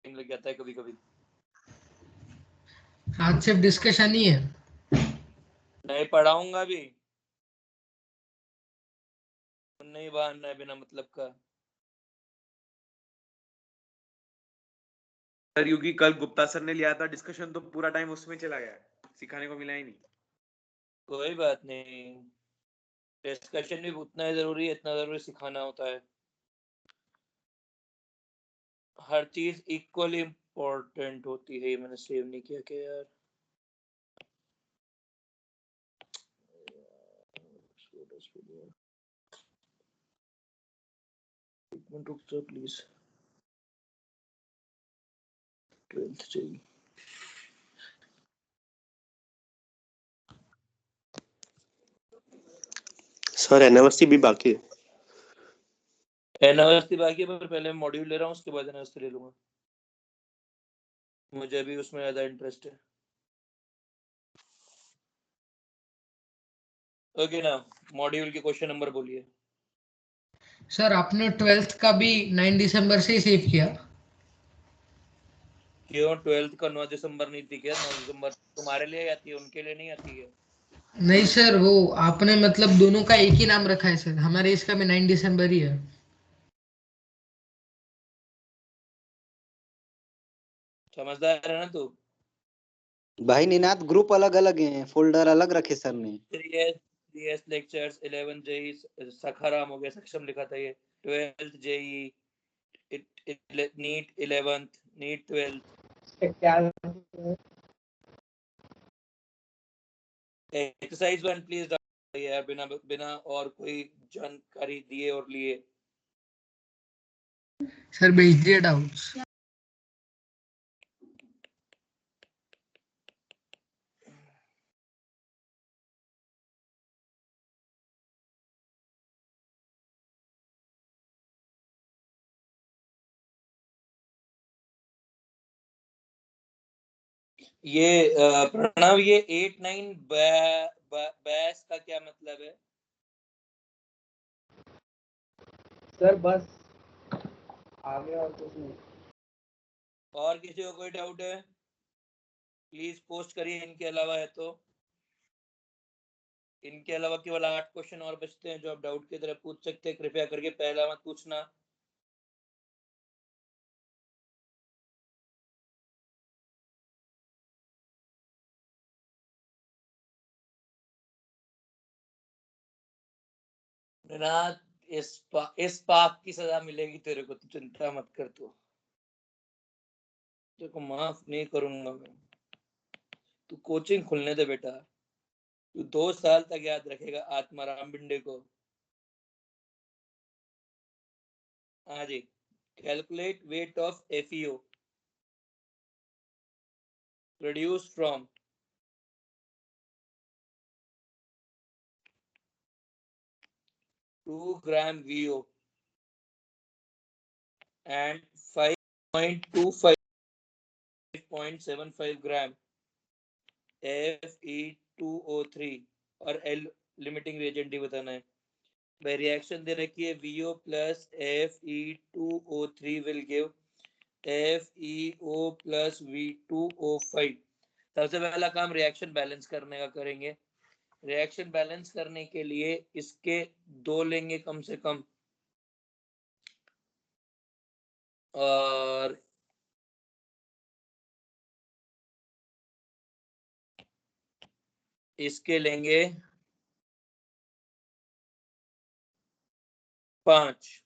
Time लग जाता है कभी कभी। आज सिर्फ डिस्कशन ही है। नहीं पढ़ाऊंगा भी, नहीं बहाना है बिना मतलब का। सर क्योंकि कल गुप्ता सर ने लिया था डिस्कशन तो पूरा टाइम उसमें चला गया, सिखाने को मिला ही नहीं। कोई बात नहीं, डिस्कशन भी उतना ही जरूरी है, इतना जरूरी सिखाना होता है। हर चीज इक्वली इम्पोर्टेंट होती है। ये मैंने सेव नहीं किया क्या यार? एक मिनट रुक जाओ प्लीज। 12th चाहिए। सर एनएमएससी भी बाकी है। एनएमएससी बाकी है, पर पहले मॉड्यूल ले रहा हूँ, उसके बाद एनएमएससी ले लूंगा। मुझे भी उसमें ज्यादा इंटरेस्ट है। ओके ना, मॉड्यूल के क्वेश्चन नंबर बोलिए। सर आपने 12th का भी 9 दिसंबर से ही सेव किया? क्यों 12th का 9 दिसंबर नहीं थी क्या? 9 दिसंबर तुम्हारे लिए आती है, उनके लिए नहीं आती है। नहीं सर, वो आपने मतलब दोनों का एक ही नाम रखा है सर, हमारे इसका भी 9 दिसंबर ही है। समझदार है ना तू? भाई निनाद ग्रुप अलग अलग हैं, फोल्डर अलग रखे सर ने। सीएस लेक्चर्स 11 जेई सखाराम हो गया, सक्षम लिखा था ये। 12th JEE, NEET 11th, NEET 12th। Exercise 1 please यार, बिना बिना और कोई जानकारी दिए और लिए। सर भेज दिए डाउट्स। ये प्रणव, ये 8-9 बैस का क्या मतलब है? सर बस आगे और कुछ नहीं। और किसी को कोई डाउट है प्लीज पोस्ट करिए, इनके अलावा है तो। इनके अलावा केवल 8 क्वेश्चन और बचते हैं जो आप डाउट की तरह पूछ सकते हैं। कृपया करके पहला मत पूछना। निनाद, इस पाप की सजा मिलेगी तेरे को, तू चिंता मत कर। तेरे को माफ नहीं करूंगा मैं। तू कोचिंग खुलने दे बेटा, तू 2 साल तक याद रखेगा आत्माराम भिंडे को। हाँ जी, calculate weight of FeO reduced from 2 gram VO and 5.25.75 gram Fe2O3 और L लिमिटिंग रिएजेंट ही बताना है भाई। रिएक्शन दे रखी है VO plus Fe2O3 will give FeO plus V2O5। सबसे पहला काम रिएक्शन बैलेंस करने का करेंगे। रिएक्शन बैलेंस करने के लिए इसके 2 लेंगे कम से कम, और इसके लेंगे 5।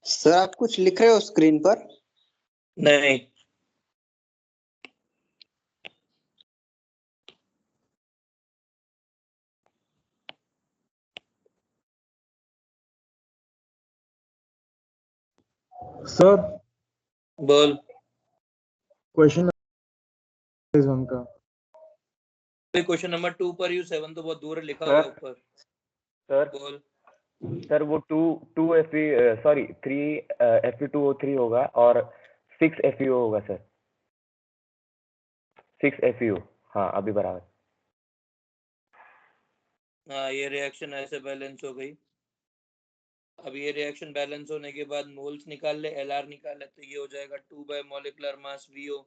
सर आप कुछ लिख रहे हो स्क्रीन पर? नहीं, सर बोल। क्वेश्चन इज उनका। क्वेश्चन नंबर 2 पर यू 7 तो बहुत दूर लिखा हुआ सर है ऊपर। सर बोल। सर वो टू एफ सॉरी 3 Fe2O3 होगा और 6 FeO होगा सर। 6 FeO, हाँ अभी बराबर। हाँ, ये रिएक्शन ऐसे बैलेंस हो गई। अब ये रिएक्शन बैलेंस होने के बाद मोल्स निकाल ले, एलआर निकाल ले, तो ये हो जाएगा 2 बाय मॉलिक्यूलर मास वीओ,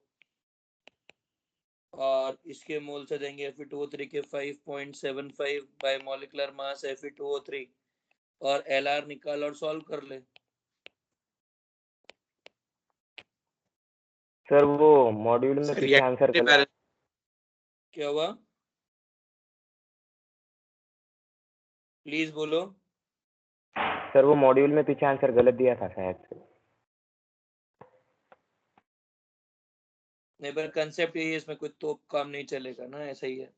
और इसके मोल से देंगे Fe2O3 के 5.75 बाय मॉलिक्यूलर मास Fe2O3, और एलआर निकाल और सॉल्व कर ले। सर वो मॉड्यूल में सर पीछे आंसर गलत। क्या हुआ? प्लीज बोलो। सर वो मॉड्यूल में पीछे आंसर गलत दिया था शायद से। नहीं, पर कंसेप्ट यही है, इसमें कोई तो काम नहीं चलेगा ना, ऐसा ही है।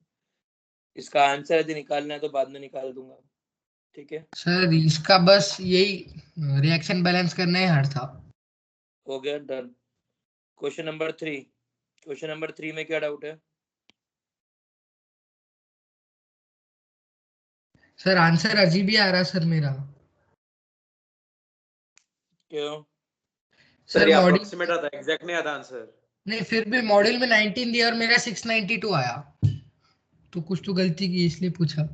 इसका आंसर यदि निकालना है तो बाद में निकाल दूंगा, ठीक है? सर इसका बस यही रिएक्शन बैलेंस करना ही हार्ड था। हो गया, done. Question number 3। Question number 3 में क्या डाउट है? सर आंसर अजीब ही आ रहा सर मेरा। क्यों? सर सर ये मॉड्यूल अप्रोक्सीमेट आता, एग्जैक्ट नहीं आता आंसर। नहीं, फिर भी मॉड्यूल में 19 दिया और मेरा 692 आया, तो कुछ तो गलती की इसलिए पूछा।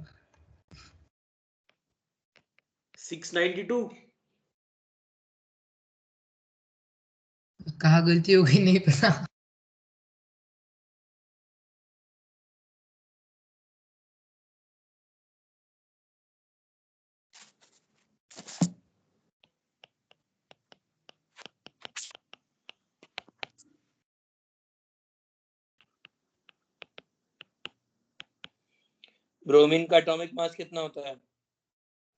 692। कहाँ गलती हो गई नहीं पता। ब्रोमीन का एटॉमिक मास कितना होता है?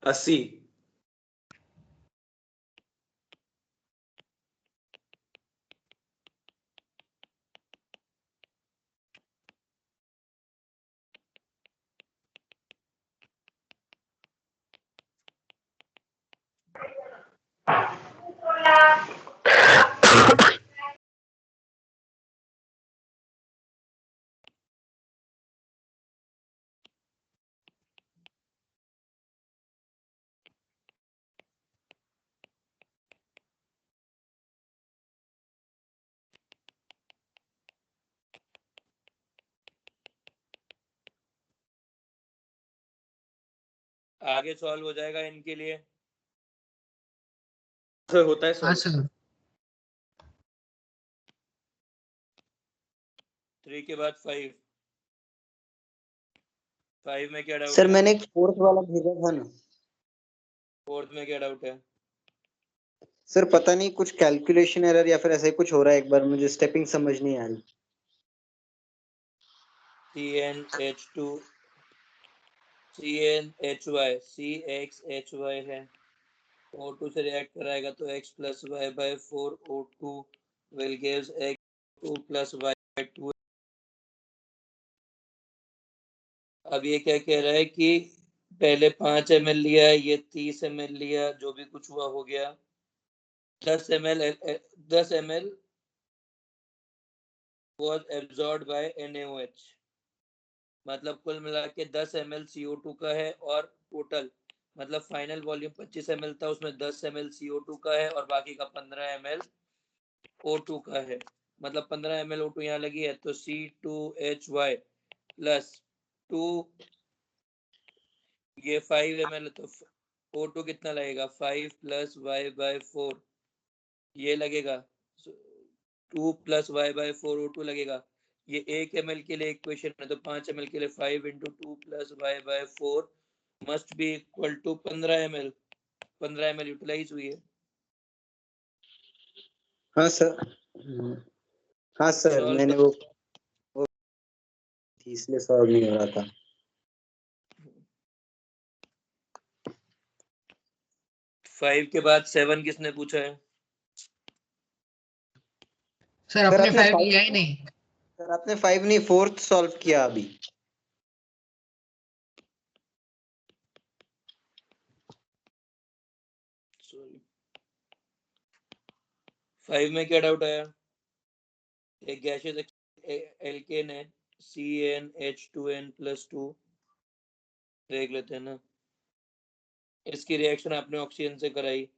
80। आगे सॉल्व हो जाएगा इनके लिए। सर होता है हाँ सॉल्व। सर। 3 के बाद 5। 5 में क्या डाउट सर है? मैंने एक फोर्थ वाला भेजा था ना। 4th में क्या डाउट है? सर पता नहीं कुछ कैलकुलेशन एरर या फिर ऐसा ही कुछ हो रहा है, एक बार मुझे स्टेपिंग समझ नहीं आ रही। CnH2 CnHY CxHy है, O2 से रिएक्ट कराएगा तो x plus y by 4 O2 will gives x2 plus y by 2। अब ये क्या कह रहा है कि पहले 5 ml लिया, ये 30 ml लिया, जो भी कुछ हुआ हो गया, 10 ml was absorbed by NaOH, मतलब कुल मिला के 10 ml CO2 का है, और टोटल मतलब फाइनल वॉल्यूम 25 ml था, उसमें 10 ml CO2 का है और बाकी का 15 ml O2 का है, मतलब 15 ml O2 यहाँ लगी है, तो C2Hy प्लस 2, ये 5 ml, तो O2 कितना लगेगा? 5 प्लस y बाय 4, ये लगेगा 2 प्लस y बाय 4 O2 लगेगा। ये 1 ml के लिए इक्वेशन है, तो 5 ml के लिए 5 into 2 plus y by 4 must be equal to 15 ml। 15 ml utilise हुई है। हाँ सर। हाँ सर सॉल्व मैंने कर। वो थी इसलिए सॉल्व नहीं हो रहा था। 5 के बाद 7 किसने पूछा है? सर सर अपने आपने 5 5 लिया ही नहीं। सर आपने 5 नहीं 4th सॉल्व किया अभी। सॉरी, 5 में क्या डाउट आया? एक गैसियस एल्केन है CnH2n+2, देख लेते हैं ना। इसकी रिएक्शन आपने ऑक्सीजन से कराई,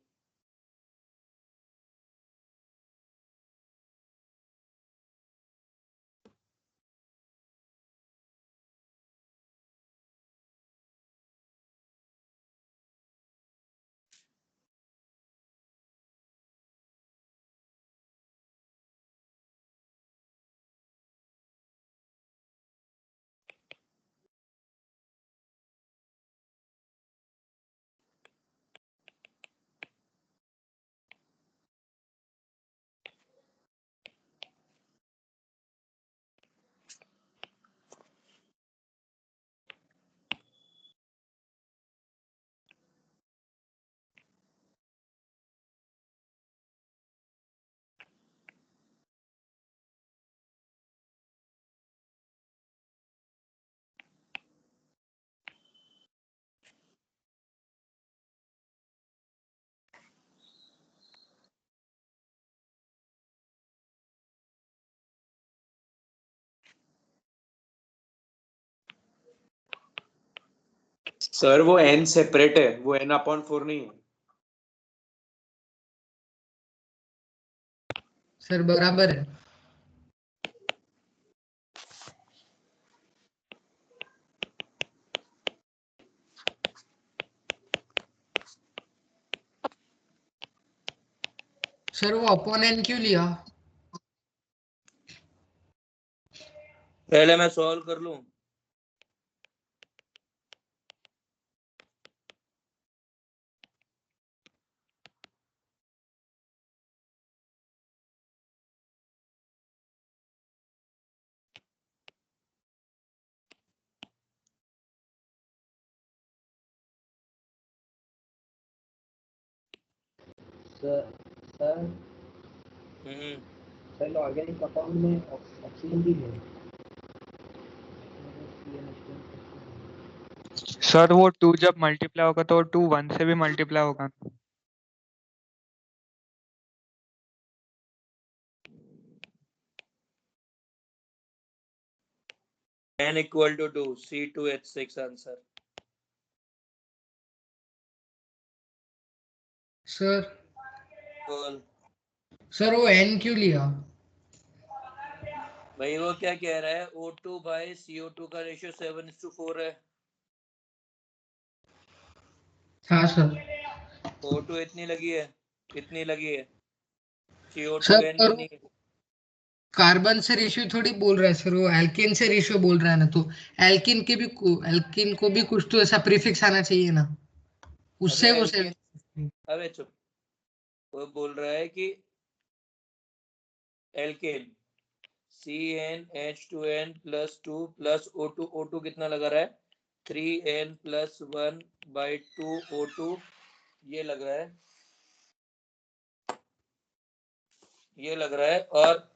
सर वो n सेपरेट है, वो n/4 नहीं है। सर बराबर है। सर वो अपॉन एन क्यों लिया? पहले मैं सॉल्व कर लूं। हम्म, पहले ऑर्गेनिक कंपाउंड में ऑक्सीजन भी है। सर वो 2 जब मल्टीप्लाई होगा तो 2 1 से भी मल्टीप्लाई होगा। n = 2 C2H6 answer. सर बोल सर वो एन क्यों लिया? भाई, वो क्या कह रहा है, O2/CO2 का रेशियो 7:4 है। हाँ सर। O2 इतनी लगी है, कितनी लगी है? CO2 सर n पर कितनी है? कार्बन से रेशियो थोड़ी बोल रहा है सर, वो एल्केन से रेशियो बोल रहा है ना, तो एल्किन को भी कुछ तो ऐसा प्रीफिक्स आना चाहिए ना, अबे उससे वो एल्केन, अबे चुप। वो बोल रहा है कि एल्केन CnH2n+2 प्लस O2 कितना लगा रहा है? 3n+1/2 O2, ये लग रहा है, ये लग रहा है, और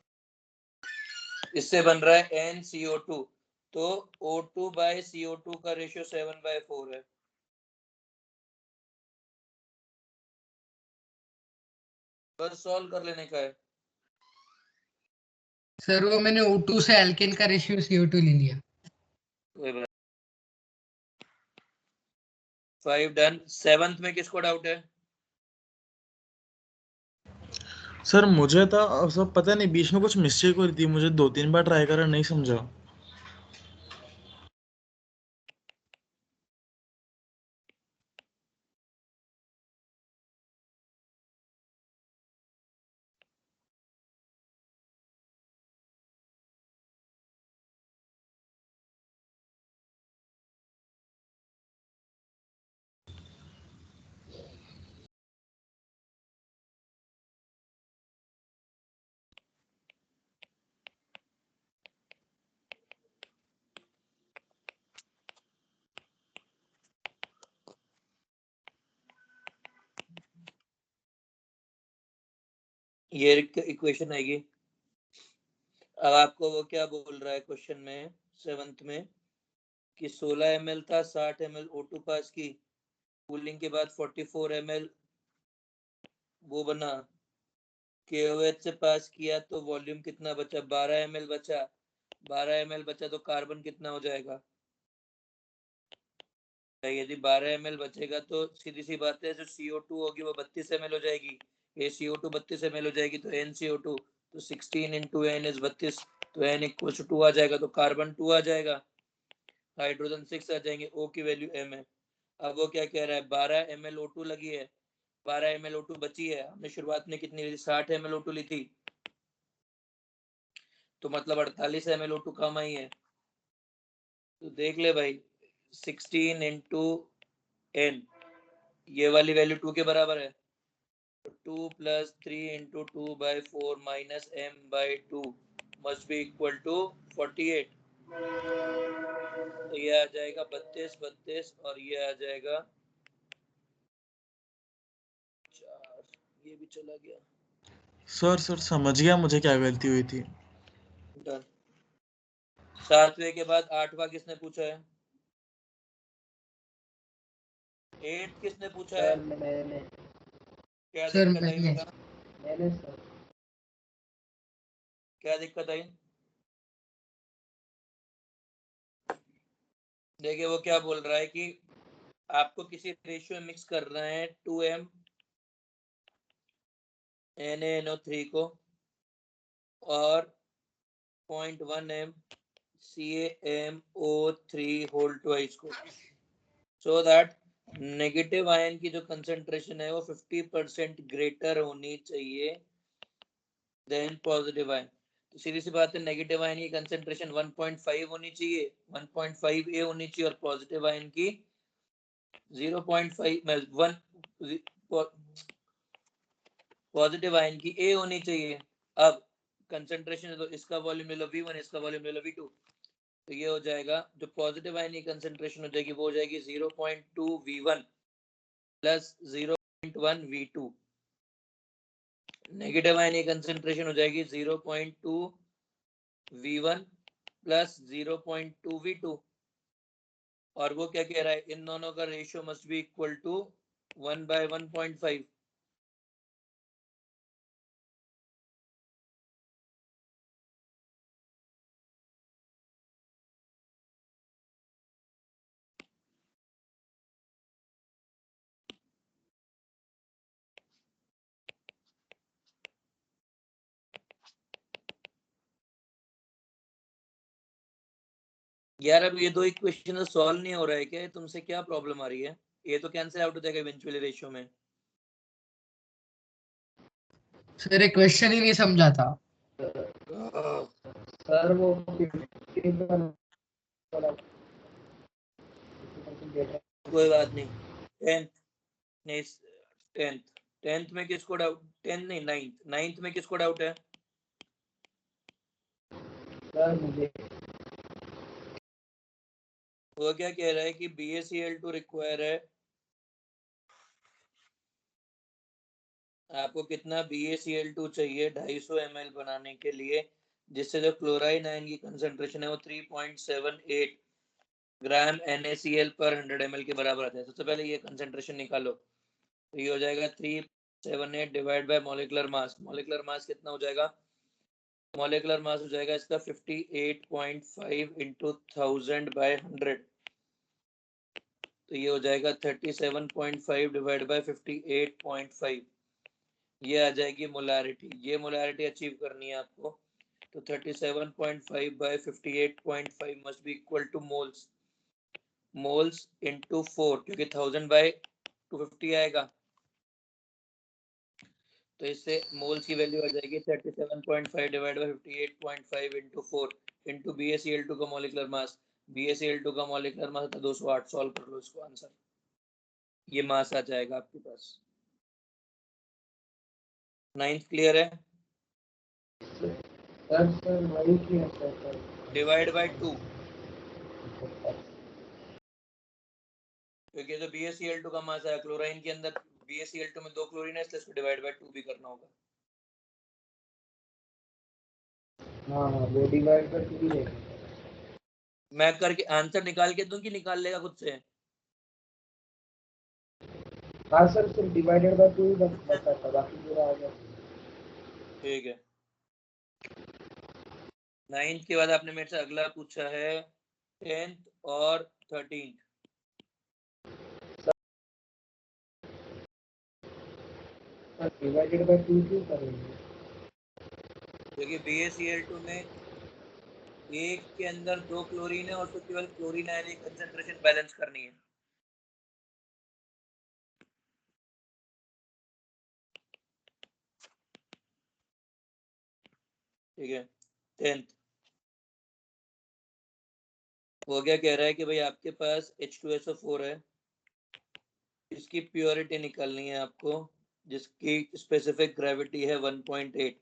इससे बन रहा है NCO2। तो O2/CO2 का रेशियो 7/4 है। बस सॉल्व कर लेने का है। सर वो मैंने O2 से एल्केन का रेशियो CO2 ले लिया। कोई बात। 5 डन। 7th में किसको डाउट है? सर मुझे था सब पता नहीं, बीच में कुछ मिस्टेक हो रही थी, मुझे 2-3 बार ट्राई करा, नहीं समझा। ये इक्वेशन आएगी। अब आपको वो क्या बोल रहा है क्वेश्चन में 7th में कि 16 ml था, 60 ml O2 पास की, कूलिंग के बाद 44 ml वो बना, KOH से पास किया तो वॉल्यूम कितना बचा? 12 ml बचा। 12 ml बचा तो कार्बन कितना हो जाएगा? यदि 12 ml बचेगा तो सीधी सी बात है, जो CO2 होगी वो 32 ml हो जाएगी। ये CO2 32 ml हो जाएगी तो NCO2 तो 16 into N is 32, तो N equals to 2 आ जाएगा, तो कार्बन 2 आ जाएगा, हाइड्रोजन 6 आ जाएंगे, O की वैल्यू M है। अब वो क्या कह रहा है? 12 ml O2 लगी है, 12 ml O2 बची है। हमने शुरुआत में कितनी ली थी? 60 ml O2 ली थी, तो मतलब 48 ml O2 कम आई है। तो देख ले भाई, 16 into N, ये वाली वैल्यू 2 के बराबर है, 2 plus 3 into 2 by 4 minus M by 2 must be equal to 48। तो ये आ जाएगा 32 32 और ये आ जाएगा 4, ये भी चला गया। सर समझ गया मुझे क्या गलती हुई थी। डन। 7वें के बाद 8वां किसने पूछा है? 8 किसने पूछा है? सर मैंने क्या सर दिक्कत आई मैंने बेटा? सर क्या दिक्कत आई? देखिए वो क्या बोल रहा है कि आपको किसी रेशियो में मिक्स करना है 2M NaNO3 को और 0.1M CaMO3 होल ट्वाइस को, सो दैट नेगेटिव आयन की जो कंसंट्रेशन है वो 50% ग्रेटर होनी चाहिए देन पॉजिटिव आयन। तो सीधी सी बात है, नेगेटिव आयन की कंसंट्रेशन 1.5 होनी चाहिए, 1.5 A होनी चाहिए, और पॉजिटिव आयन की 0.5 पॉजिटिव आयन की A होनी चाहिए। अब कंसंट्रेशन तो इसका वॉल्यूम ले लो V1, इसका वॉल्यूम ले लो V2, तो ये हो जाएगा, जो पॉजिटिव आयन की कंसंट्रेशन हो जाएगी वो हो जाएगी 0.2 V1 plus 0.1 V2, negative ion की कंसंट्रेशन हो जाएगी 0.2 V1 प्लस 0.2 V2, और वो क्या कह रहा है? इन दोनों का ratio must be equal to 1/1.5। यार अब ये दो इक्वेशन सॉल्व नहीं हो रहा है क्या? तुमसे क्या प्रॉब्लम आ रही है? ये तो कैंसिल आउट हो जाएगा इवेंचुअली रेशियो में। सर एक क्वेश्चन ही नहीं समझा था। सर वो 50 कोई बात नहीं। 10th नहीं, 10th में किसको डाउट? 10 नहीं, 9th में किसको डाउट है? सर मुझे वो क्या कह रहा है कि BaCl2 रिक्वायर है, आपको कितना BaCl2 चाहिए 250 ml बनाने के लिए, जिससे जो क्लोराइन आयन की कंसंट्रेशन है वो 3.78 ग्राम NaCl पर 100 ml के बराबर आता है। सबसे पहले ये कंसंट्रेशन निकालो, तो ये हो जाएगा 378 divide by molecular mass. Molecular mass कितना हो जाएगा? मॉलिक्यूलर मास हो जाएगा इसका 58.5 इंटू 1000/100, तो ये हो जाएगा 37.5 डिवाइड बाय 58.5, ये आ जाएगी मोलारिटी। ये मोलारिटी अचीव करनी है आपको, तो 37.5 by 58.5 must be equal to moles, moles into 4, क्योंकि 1000/250 आएगा, तो इससे मोल्स की वैल्यू आ जाएगी 37.5 divide by 58.5 into 4 into BaCl2 का मॉलिक्यूलर मास। BaCl2 का मॉलिक्यूलर मास था 208। सॉल्व कर लो इसको, आंसर ये मास आ जाएगा आपके पास। 9th क्लियर है? सर वही किया सर डिवाइड बाय 2, क्योंकि जो BaCl2 का मास है क्लोराइन के अंदर, BaCl2 में 2 क्लोरीन है, इसलिए इसको डिवाइड बाय 2 भी करना होगा। हाँ हाँ वो डिवाइड कर टू ही है। मैं करके आंसर निकाल के दूं कि निकाल लेगा खुद से? हाँ सर सिर्फ डिवाइडेड बाय टू ही बता था, बाकी पूरा आ गया। ठीक है। 9th के बाद आपने मेरे से अगला पूछा है 10th और 13th। Sir divided by two क्यों करेंगे? क्योंकि BaCl2 में एक के अंदर 2 क्लोरीन है और तो केवल क्लोरीन आयन की कंसंट्रेशन बैलेंस करनी है। ठीक है। 10th वो क्या कह रहा है कि भाई आपके पास H2SO4 है, इसकी प्योरिटी निकालनी है आपको, जिसकी स्पेसिफिक ग्रेविटी है 1.8।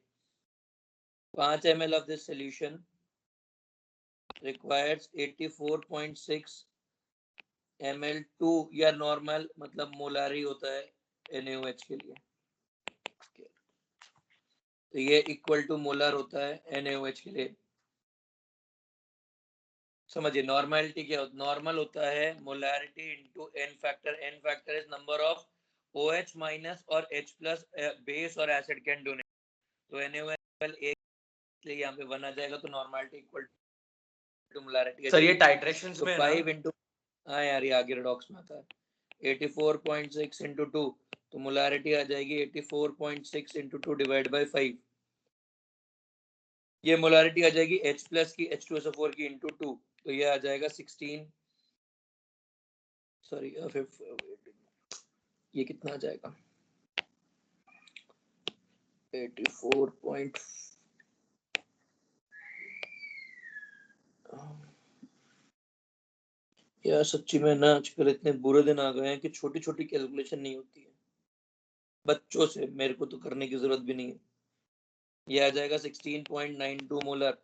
5 ml of this solution requires 84.6 ml2 या नॉर्मल मतलब मोलार ही होता है NaOH के लिए, तो ये इक्वल टू मोलर होता है NaOH के लिए। समझिए नॉर्मलिटी क्या होता है? नॉर्मल होता है molarity into n factor. n factor is number of OH minus और H प्लस बेस और एसिड कैन डोनेट। तो NaOH एक लिए यहाँ पे 1 आ जाएगा, तो normality equal to molarity. Sir ये टाइट्रेशंस तो में है 5 ना? इंटू, हाँ यार ये आगे रिडॉक्स में आता है। 84.6 इंटू 2, तो मोलारिटी आ जाएगी 84.6 इंटू 2 डिवाइड बाई 5। ये मोलारिटी आ जाएगी H प्लस की H2SO4 की इंटू 2, तो ये आ जाएगा 16, सॉरी ये कितना आ जाएगा 84. यार सच्ची में ना आजकल इतने बुरे दिन आ गए हैं कि छोटी छोटी कैलकुलेशन नहीं होती है बच्चों से, मेरे को तो करने की जरूरत भी नहीं है। ये आ जाएगा 16.92 मोलर।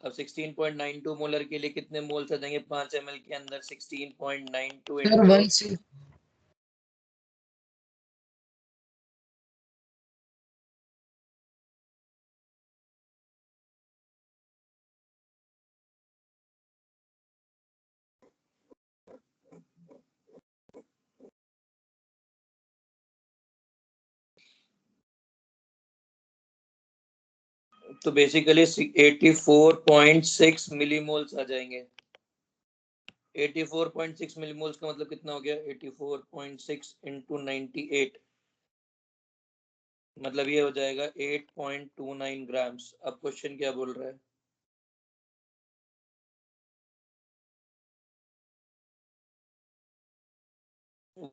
अब 16.92 मोलर के लिए कितने मोल्स आ जाएंगे 5 ml के अंदर? 16.92 सर इंटू 1 तो बेसिकली 84.6 मिलीमोल्स आ जाएंगे। 84.6 मिलीमोल्स का मतलब कितना हो गया? 84.6 इंटू 98, मतलब ये हो जाएगा 8.29 ग्राम्स। अब क्वेश्चन क्या बोल रहा है?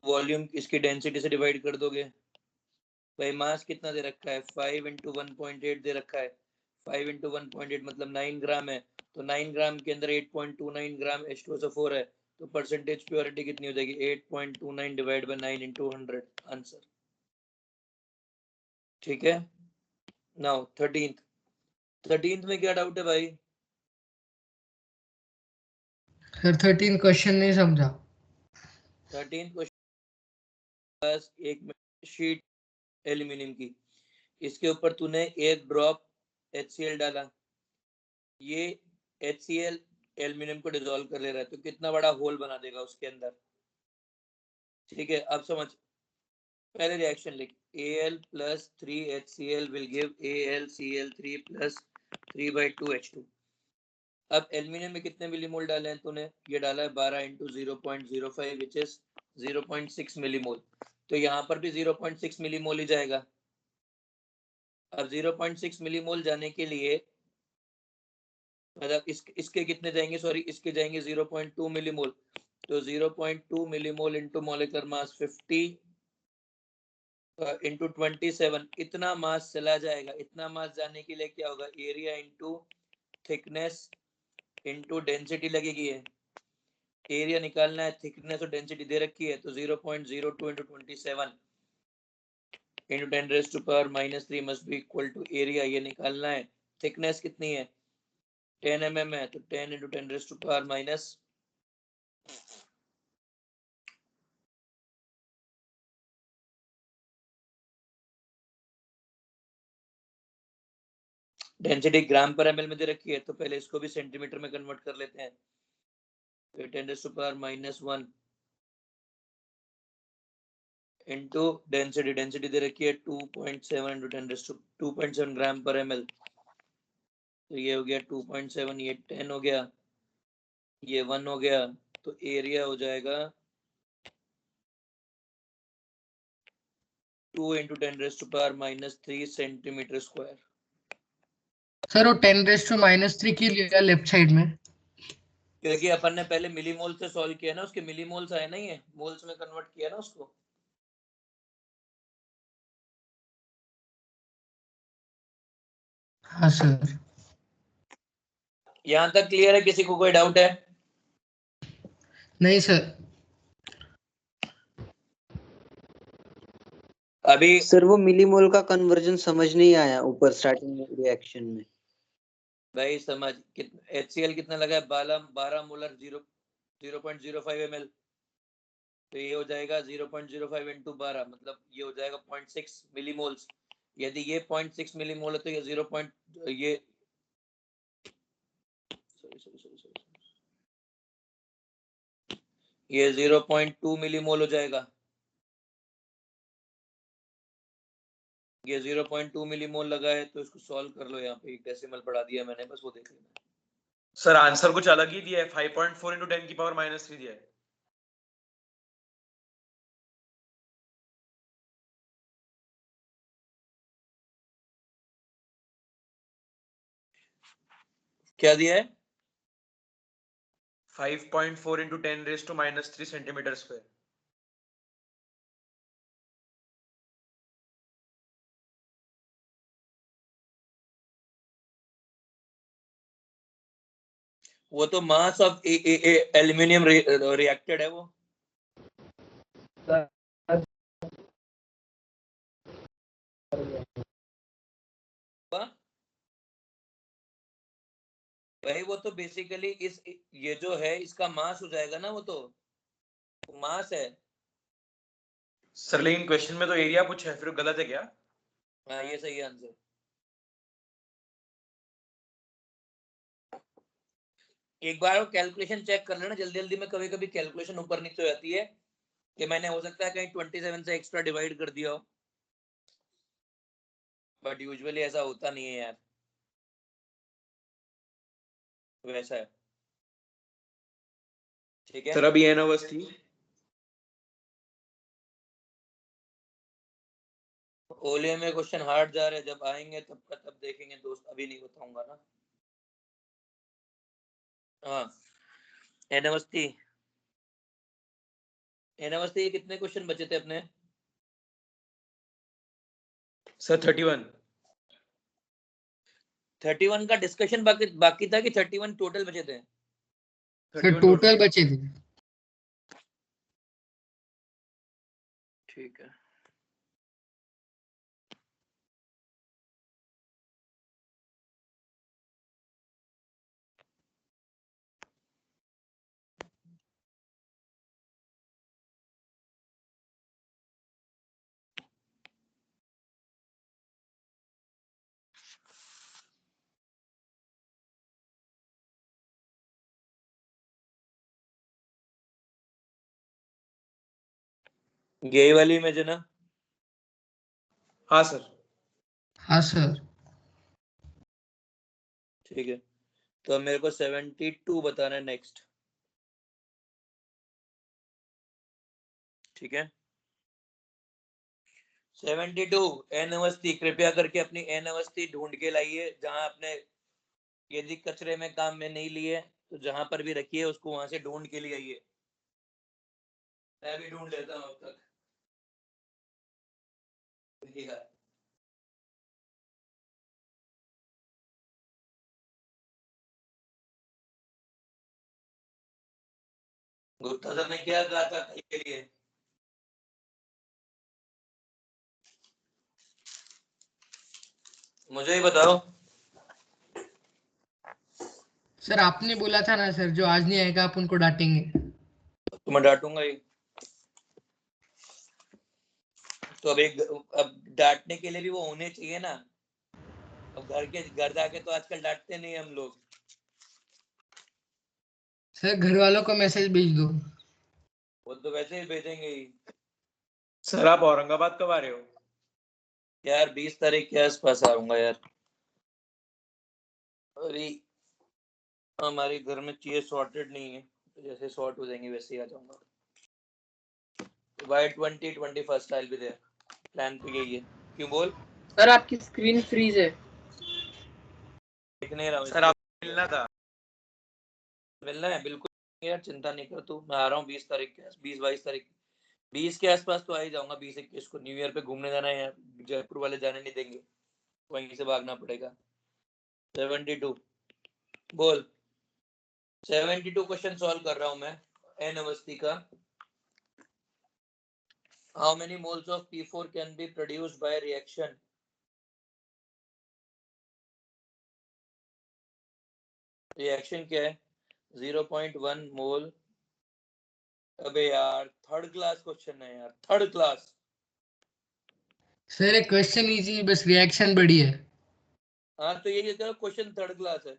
वॉल्यूम इसकी डेंसिटी से डिवाइड कर दोगे। भाई मास कितना दे रखा है? 5 इंटू 1.8 दे रखा है। 5 इंटू 1.8 मतलब 9 ग्राम है, तो 9 ग्राम के अंदर 8.29 ग्राम H2SO4 है, तो परसेंटेज प्योरिटी कितनी हो जाएगी? 8.29 डिवाइड बाय 9 इंटू 100, आंसर। ठीक है। नाउ 13th में क्या डाउट है भाई? सर 13 क्वेश्चन नहीं समझा। 13th क्वेश्चन पास एक शीट एल्यूमिनियम की, इसके ऊपर तूने एक ड्रॉप HCl डाला, ये HCl एल्यूमिनियम को डिसॉल्व कर ले रहा है, तो कितना बड़ा होल बना देगा उसके अंदर? ठीक है, अब समझ, पहले रिएक्शन लिख। Al plus 3HCl will give AlCl3 plus 3/2H2। अब एल्यूमिनियम में कितने मिलीमोल डाले हैं तूने? ये डाला है 12 इंटू 0.05 विच इज 0.6 मिलीमोल, तो यहाँ पर भी 0.6 मिलीमोल ही जाएगा। अब 0.6 मिलीमोल जाने के लिए मतलब इसके कितने जाएंगे? सॉरी इसके जाएंगे 0.2 मिलीमोल, तो 0.2 millimole into molecular mass 50 into 27, इतना मास चला जाएगा। इतना मास जाने के लिए क्या होगा? Area into thickness into density लगेगी है। एरिया निकालना है, थिकनेस और डेंसिटी दे रखी है, तो 0.02 into 27 into 10⁻³ must be equal to area, ये निकालना है। थिकनेस कितनी है? 10 mm है, तो 10 इंटू 10⁻⁻, डेंसिटी ग्राम पर एमएल में दे रखी है, तो पहले इसको भी सेंटीमीटर में कन्वर्ट कर लेते हैं। 10⁻⁻1 इनटू डेंसिटी, डेंसिटी दे रखी है 2.7 इंटू 2.7 ग्राम पर एमएल, तो ये हो गया 2.7, ये 10 हो गया, ये 1 हो गया, तो एरिया हो जाएगा 2 इंटू 10⁻³ सेंटीमीटर स्क्वायर। सर वो 10⁻³ की लिया लेफ्ट साइड में, क्योंकि अपन ने पहले मिलीमोल से सॉल्व किया ना, उसके मिलीमोल्स आए ना, ये मोल्स में कन्वर्ट किया ना उसको। हाँ सर। यहाँ तक क्लियर है? किसी को कोई डाउट है? नहीं सर। अभी सर वो मिलीमोल का कन्वर्जन समझ नहीं आया ऊपर स्टार्टिंग रिएक्शन में। भाई समझ, HCl कितना लगा है? 12 मोलर 0.05 ml, तो ये हो जाएगा 0.05 इंटू 12, मतलब ये हो जाएगा 0.6 मिलीमोल्स। यदि ये 0.6 मिलीमोल है तो ये 0. ये ये 0.2 मिलीमोल हो जाएगा। ये 0.2 मिलीमोल लगा है, तो इसको सॉल्व कर लो। यहाँ पे एक डेसिमल बढ़ा दिया मैंने, बस वो देख लेना। सर आंसर कुछ अलग ही दिया है, 5.4 इंटू 10⁻³ दिया है। क्या दिया है? 5.4 इंटू 10⁻³ सेंटीमीटर स्क्वायर। वो तो मास ऑफ एल्यूमिनियम रिएक्टेड है वो। भाई वो तो बेसिकली इस ये जो है इसका मास हो जाएगा ना, वो तो मास है। सर लेकिन क्वेश्चन में तो एरिया पूछा है, फिर गलत है क्या? हाँ ये सही आंसर। एक बार वो कैलकुलेशन चेक कर लेना जल्दी जल्दी में, कभी कभी कैलकुलेशन ऊपर नीचे हो जाती है कि मैंने हो सकता है कहीं 27 से एक्स्ट्रा डिवाइड कर दिया हो, बट यूजुअली ऐसा होता नहीं है यार, वैसा है। ठीक है सर अभी एनोवस थी। ओलियो में क्वेश्चन हार्ड जा रहे हैं, जब आएंगे तब का तब देखेंगे दोस्त, अभी नहीं बताऊंगा ना। हाँ एनवस्ती, एनवस्ती कितने क्वेश्चन बचे थे अपने? सर 31। 31 का डिस्कशन बाकी था कि 31 टोटल बचे थे? सर टोटल बचे थे। ठीक है। ये वाली में जो ना। हाँ सर। हाँ सर। ठीक है, तो मेरे को 72 बताना है नेक्स्ट। ठीक है 72 एन अवस्थी, कृपया करके अपनी एन अवस्थी ढूंढ के लाइए जहां आपने, यदि कचरे में काम में नहीं लिए तो जहां पर भी रखिए उसको वहां से ढूंढ के लिए आइए। मैं भी ढूंढ लेता हूं अब तक। गुप्ता सर ने क्या कहा था कल के लिए? मुझे ही बताओ। सर आपने बोला था ना सर, जो आज नहीं आएगा आप उनको डांटेंगे। तो मैं डांटूंगा ही। तो अब डांटने के लिए भी वो होने चाहिए ना। अब घर जाके तो आजकल डांटते नहीं हम लोग। सर घर वालों को मैसेज भेज दो। वो तो वैसे ही भेजेंगे ही। सर आप औरंगाबाद कब आ रहे हो? यार 20 तारीख के आसपास आऊंगा यार। अरे हमारे घर में चीजें सॉर्टेड नहीं है, तो जैसे सॉर्ट हो जाएंगे वैसे ही आ जाऊंगा। Bye 21st I'll be there। Plan तो यही है। क्यों बोल? सर आपकी स्क्रीन फ्रीज है। देख नहीं रहा हूँ। सर आप मिलना था। मिलना है बिल्कुल यार, चिंता नहीं कर तू। मैं आ रहा हूँ 20 तारीख के 20-22 तारीख 20 के आसपास तो आ ही जाऊंगा। 20-21 को न्यू ईयर पे घूमने जाना है यार। जयपुर वाले जाने नहीं देंगे, वहीं से भागना पड़ेगा। 72 बोल। 72 क्वेश्चन सॉल्व कर रहा हूँ मैं एन अवस्थी का। How many moles of P4 can be produced by reaction? Reaction क्या है? 0.1 मोल। अबे यार थर्ड क्लास क्वेश्चन है यार, थर्ड क्लास। सर एक क्वेश्चन इजी, बस रिएक्शन बड़ी है। हाँ तो ये क्वेश्चन थर्ड क्लास है।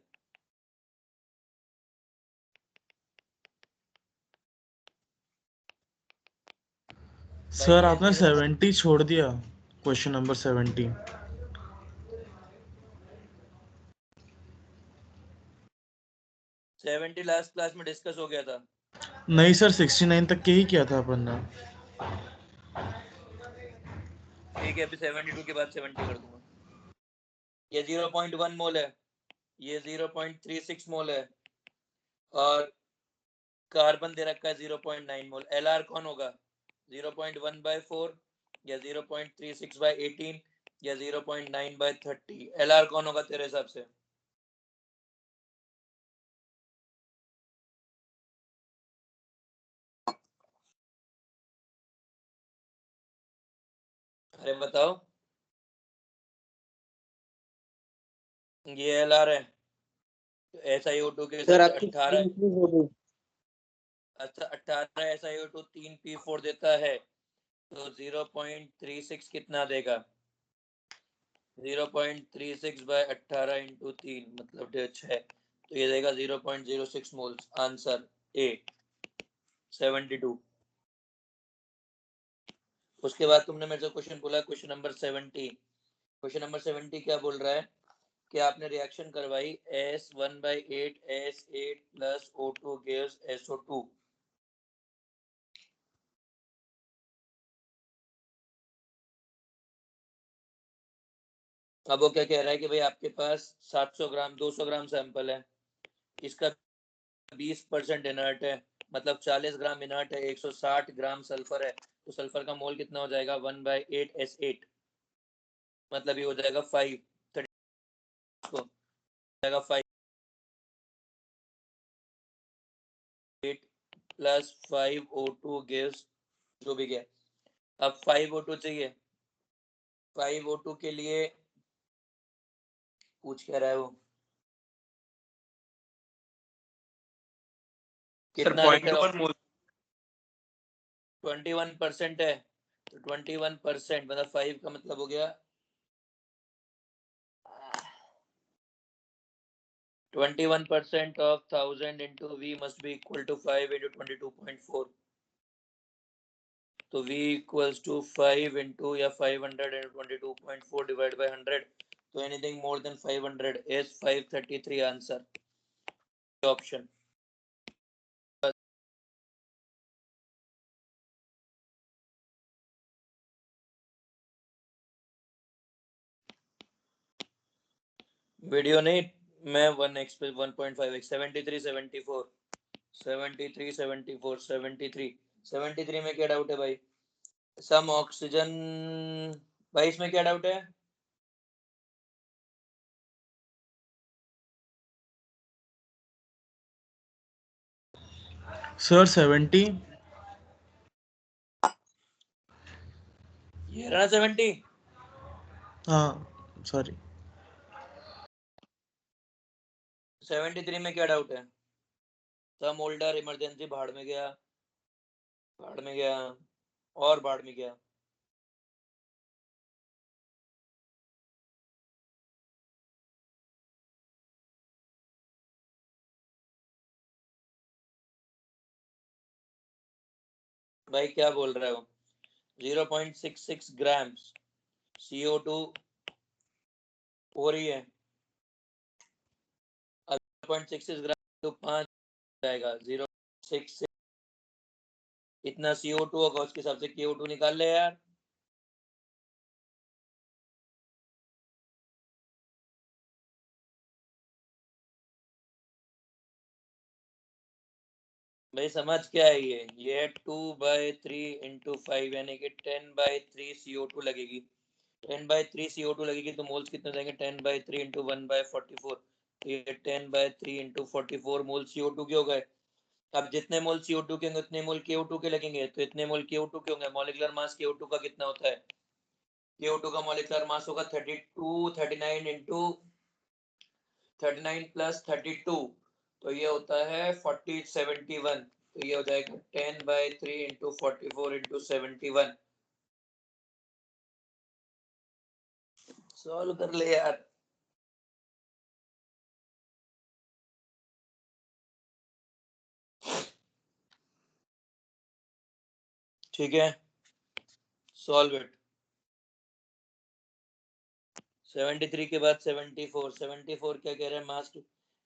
सर आपने 70 छोड़ दिया, क्वेश्चन नंबर 70। 70 लास्ट क्लास में डिस्कस हो गया था। नहीं सर, 69 तक के ही किया था अपन ने। ठीक है, अभी 72 के बाद 70 कर दूंगा। ये 0.1 मोल है, ये 0.36 मोल है, और कार्बन दे रखा है 0.9 मोल। LR कौन होगा? 0.1/4 या 0.36/18 या 0.9/30? LR कौन होगा तेरे हिसाब से? अरे बताओ। ये LR है, तो SiO2 के सर हिसाब से आपकी 18। स्क्रीन फ्रीज हो गई। अच्छा 18 SiO2 3 P4 देता है, तो 0.36 कितना देगा? 0.36/18 इंटू 3 मतलब 6, तो ये देगा 0.06 मोल्स। Answer A 72। उसके बाद तुमने मेरे से क्वेश्चन बोला, क्वेश्चन नंबर 70। क्वेश्चन नंबर 70 क्या बोल रहा है कि आपने रिएक्शन करवाई S1/8 S8 plus O2 gives SO2। अब वो क्या कह रहा है कि भाई आपके पास 700 ग्राम 200 ग्राम सैंपल है, इसका 20% इनर्ट है, मतलब 40 ग्राम इनर्ट है, 160 ग्राम सल्फर है, तो सल्फर का मोल कितना हो जाएगा? 1/8 S8, मतलब ये हो जाएगा 5 को जाएगा 5 8 प्लस 5 O2 गिव्स जो भी गया। अब 5 O2 चाहिए। 5 O2 के लिए पूछ क्या रहा है वो? सर कितना लीटर 0.1 मोल। 21% है, तो 21% मतलब 5 का मतलब हो गया 21% of 1000 into V must be equal to 5 into 22.4. तो V equals to 5 into या 500 into 22.4 divided by 100. तो anything more than 500 is 533 answer. Option. Video नहीं, मैं 1x पे 1.5x 73 74 73 74 73 73 में क्या डाउट है भाई? सम ऑक्सीजन। भाई इसमें क्या डाउट है? सर 70। ये रहा 70। हाँ सॉरी। 73 में क्या डाउट है? सम ओल्डर इमरजेंसी भाड़ में गया, भाड़ में गया और भाड़ में गया। भाई क्या बोल रहे हो? 0.66 ग्राम्स CO2 हो रही है, 0.66 ग्राम तो 5 जाएगा 0.66, इतना CO2 होगा, उसके हिसाब से KO2 निकाल ले यार। भाई समझ क्या है ये 2/3 इंटू 5 यानी कि 10/3 CO2 लगेगी। 10/3 CO2 लगेगी तो मोल्स कितने जाएंगे? 10/3 इंटू 1/44, ये 10/3 इंटू 44 मोल CO2 के हो गए। अब जितने मोल CO2 के होंगे उतने मोल KO2 के लगेंगे, तो इतने मोल KO2 के होंगे। मॉलिक्यूलर मास KO2 का कितना होता है? KO2 का मॉलिक्यूलर मास होगा 32, 39 इंटू 39 प्लस 32, तो ये होता है 71, तो ये हो जाएगा 10/3 इंटू 44 इंटू 71। सॉल्व कर ले यार। ठीक है, सॉल्व इट। 73 के बाद 74, 74 क्या कह रहे हैं? मास टू।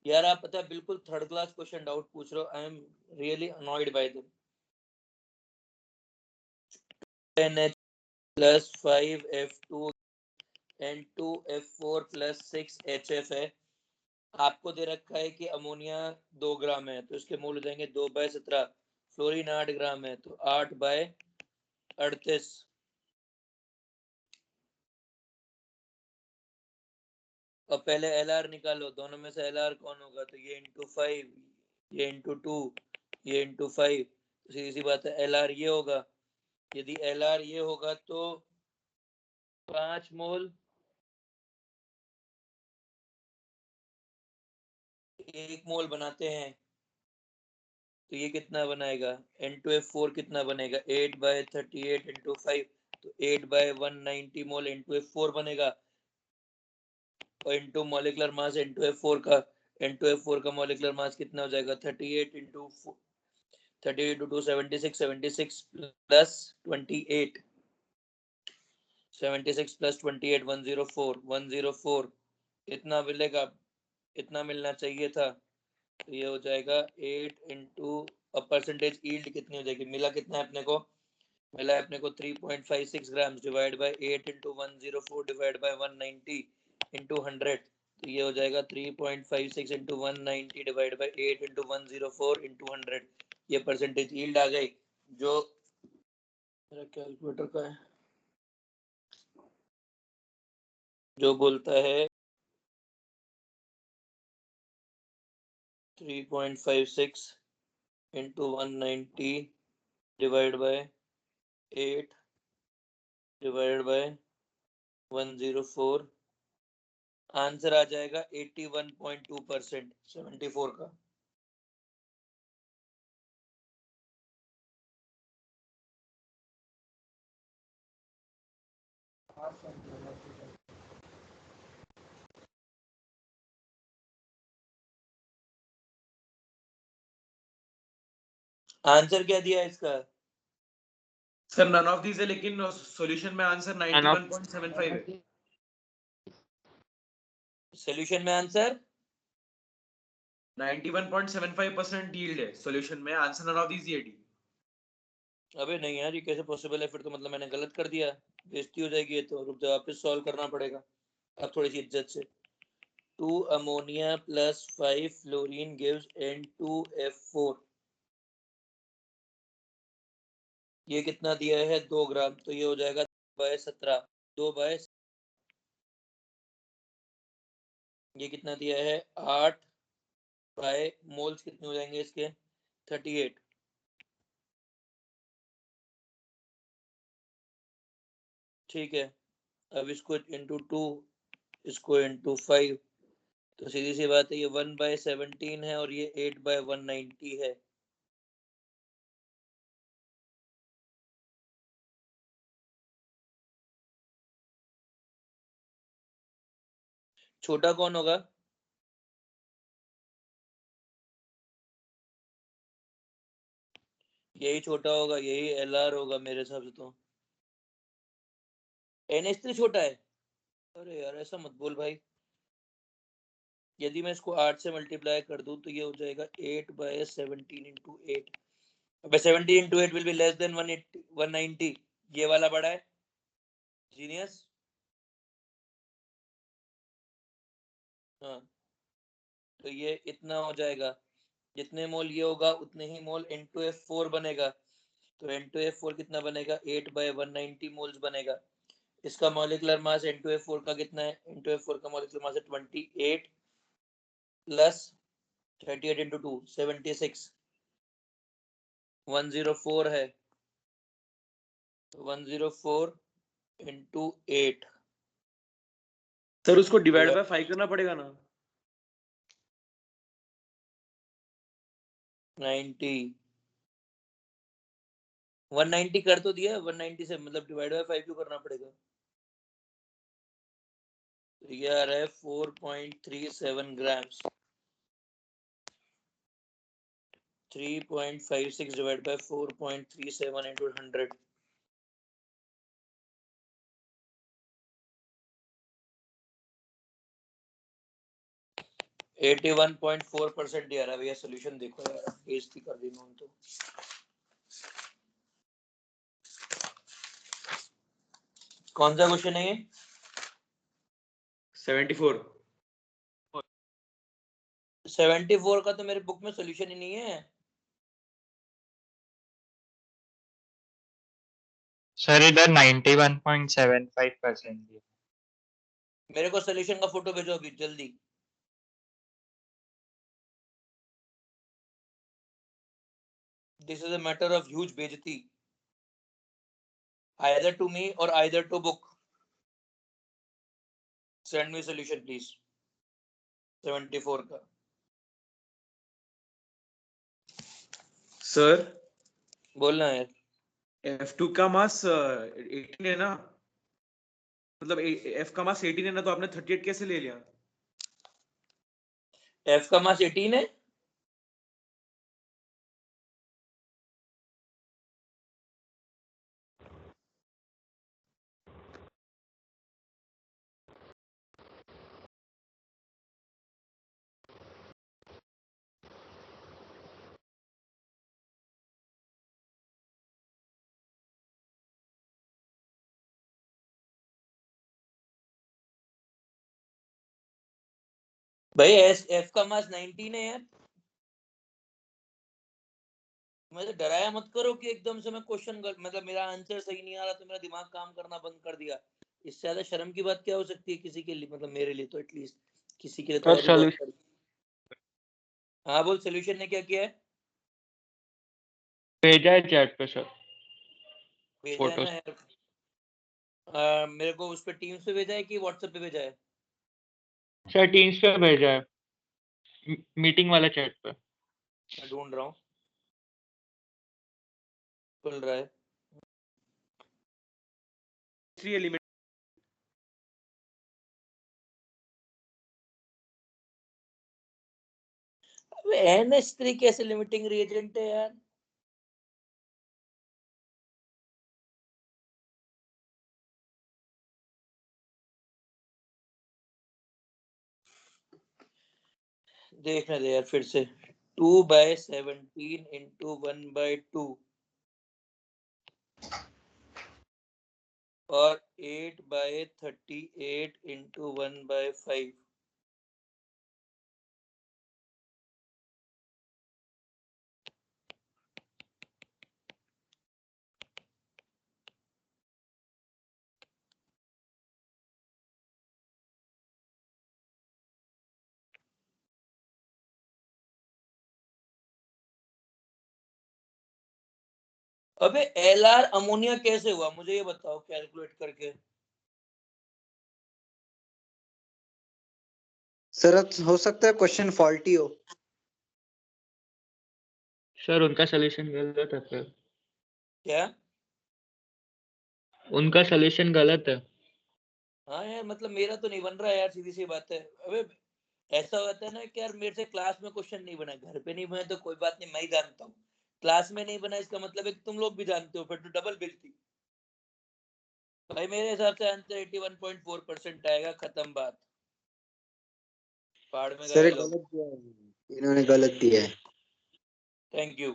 यार आप पता है बिल्कुल थर्ड क्लास क्वेश्चन डाउट पूछ रहे हो। I am really annoyed by this. 10H plus 5F2 and 2F4 plus 6HF है। आपको दे रखा है कि अमोनिया 2 ग्राम है, तो इसके मोल हो जाएंगे 2/17। फ्लोरीन 8 ग्राम है तो 8/38। अब पहले LR निकालो, दोनों में से LR कौन होगा? तो ये इंटू 5, ये इंटू 2, ये इंटू 5, तो सीधी सी बात है LR ये होगा। यदि LR ये होगा तो 5 मोल 1 मोल बनाते हैं, तो ये कितना बनाएगा? N2F4 कितना बनेगा? 8/38 इंटू 5, तो 8/190 मोल N2F4 बनेगा। और इंटू मॉलिक्यूलर मास N2F4 का, N2F4 का मॉलिक्यूलर मास कितना हो जाएगा? 38 इंटू 38 इंटू 76, 76 प्लस 28, 76 प्लस 28 104, 104 इतना मिलेगा, इतना मिलना चाहिए था। तो ये हो जाएगा 8 इंटू, अब परसेंटेज ईल्ड कितनी हो जाएगी? मिला कितना है अपने को? मिला है अपने को 3.56 gram divide by 8 into 104 divide by 190 into 100, तो ये हो जाएगा 3.56 into 190 divide by 8 into 104 into 100। ये परसेंटेज ईल्ड आ गई, जो मेरा कैलकुलेटर का है, जो बोलता है 3.56 into 190 divide by 8 divide by 104, answer आ जाएगा 81.2%, 74 का। आंसर क्या दिया है इसका? सर नन ऑफ दीज है, लेकिन सॉल्यूशन में आंसर 91.75 है। सॉल्यूशन में आंसर 91.75% यील्ड है सॉल्यूशन में, आंसर नन ऑफ दीज है डी। अबे नहीं यार, ये कैसे पॉसिबल है? फिर तो मतलब मैंने गलत कर दिया, बेइज्जती हो जाएगी। ये तो रुक जा, वापस सॉल्व करना पड़ेगा अब थोड़ी सी इज्जत से। 2 ammonia plus 5 fluorine gives N2F4, ये कितना दिया है? 2 ग्राम, तो ये हो जाएगा 2/17, 2 ये कितना दिया है? 8 बाय मोल्स कितने हो जाएंगे इसके? 38। ठीक है, अब इसको इंटू 2, इसको इंटू 5, तो सीधी सी बात है ये 1/17 है और ये 8/190 है। छोटा कौन होगा? यही छोटा होगा, यही LR होगा मेरे हिसाब से तो। NH3 छोटा है? अरे यार ऐसा मत बोल भाई। यदि मैं इसको 8 से मल्टीप्लाई कर दूं तो ये हो जाएगा 8/17 into 8। अब 17 into 8 will be less than 180 190। ये वाला बड़ा है। जीनियस। हाँ, तो ये इतना हो जाएगा। जितने मोल ये होगा उतने ही मोल N2F4 बनेगा। तो N2F4 कितना बनेगा? 8/190 मोल्स बनेगा। इसका मॉलिक्यूलर मास N2F4 का कितना है? N2F4 का मॉलिक्यूलर मास है 28 प्लस 38 into 2 76 104 है। तो 104 into 8 सर उसको डिवाइड बाय 5 करना पड़ेगा ना? 90 190 कर तो दिया। 190 से मतलब डिवाइड बाय 5 क्यों करना पड़ेगा? तो ये आ रहा है 4.37 grams. 3.56 divide by 4.37 into 100। Eighty 1.4% आ रहा है भैया। सोल्यूशन देखो यार, बेइज्जती कर दी उन्होंने तो। कौन सा क्वेश्चन है ये? 74। 74 का तो मेरे बुक में सोल्यूशन ही नहीं है। सर इधर 91.75% मेरे को सोल्यूशन का फोटो भेजो अभी जल्दी। This is a matter of huge बेइज्जती, either to me or either to book. Send me solution please। 74 का। सर बोलना यार। F2 का मास 18 है ना? मतलब F का मास 18 है ना, तो आपने 38 कैसे ले लिया? F का मास 18 है। भाई F का मास 19 है यार। मुझे डराया मत करो कि एकदम से मैं क्वेश्चन मतलब मेरा आंसर सही नहीं आ रहा तो मेरा दिमाग काम करना बंद कर दिया। इससे ज्यादा शर्म की बात क्या हो सकती है किसी के लिए? मतलब मेरे लिए तो एटलीस्ट, किसी के लिए तो और भी बहुत। हाँ बोल, सोल्यूशन ने क्या किया है? भेजा है चैट पे सर। भेजा है फोटोज ना यार। मेरे को उस पे टीम्स पे भेजा है कि व्हाट्सएप पे भेजा है? सर टीम्स पे भेजा है, मीटिंग वाला चैट पे। मैं ढूंढ रहा हूँ। खुल रहा है। 3 एलिमेंट। अबे NH3 कैसे लिमिटिंग रिएजेंट है यार? देखने दे यार फिर से। 2/17 into 1/2 और 8/38 into 1/5। अबे LR अमोनिया कैसे हुआ मुझे ये बताओ कैलकुलेट करके। सर हो सकता है क्वेश्चन फॉल्टी हो। सर उनका सोल्यूशन गलत है फिर। क्या? उनका सोल्यूशन गलत है। हाँ यार मतलब मेरा तो नहीं बन रहा यार, सीधी सी बात है। अबे ऐसा होता है ना कि यार मेरे से क्लास में क्वेश्चन नहीं बना, घर पे नहीं बने तो कोई बात नहीं, मैं ही जानता हूँ। क्लास में नहीं बना इसका मतलब है कि तुम लोग भी जानते हो, फिर तो डबल बेइज्जती। भाई मेरे हिसाब से आंसर 81.4% आएगा, खत्म बात, पहाड़ में सर गए ये लोग। गलत दिया है, इन्होंने गलत दिया है। Thank you.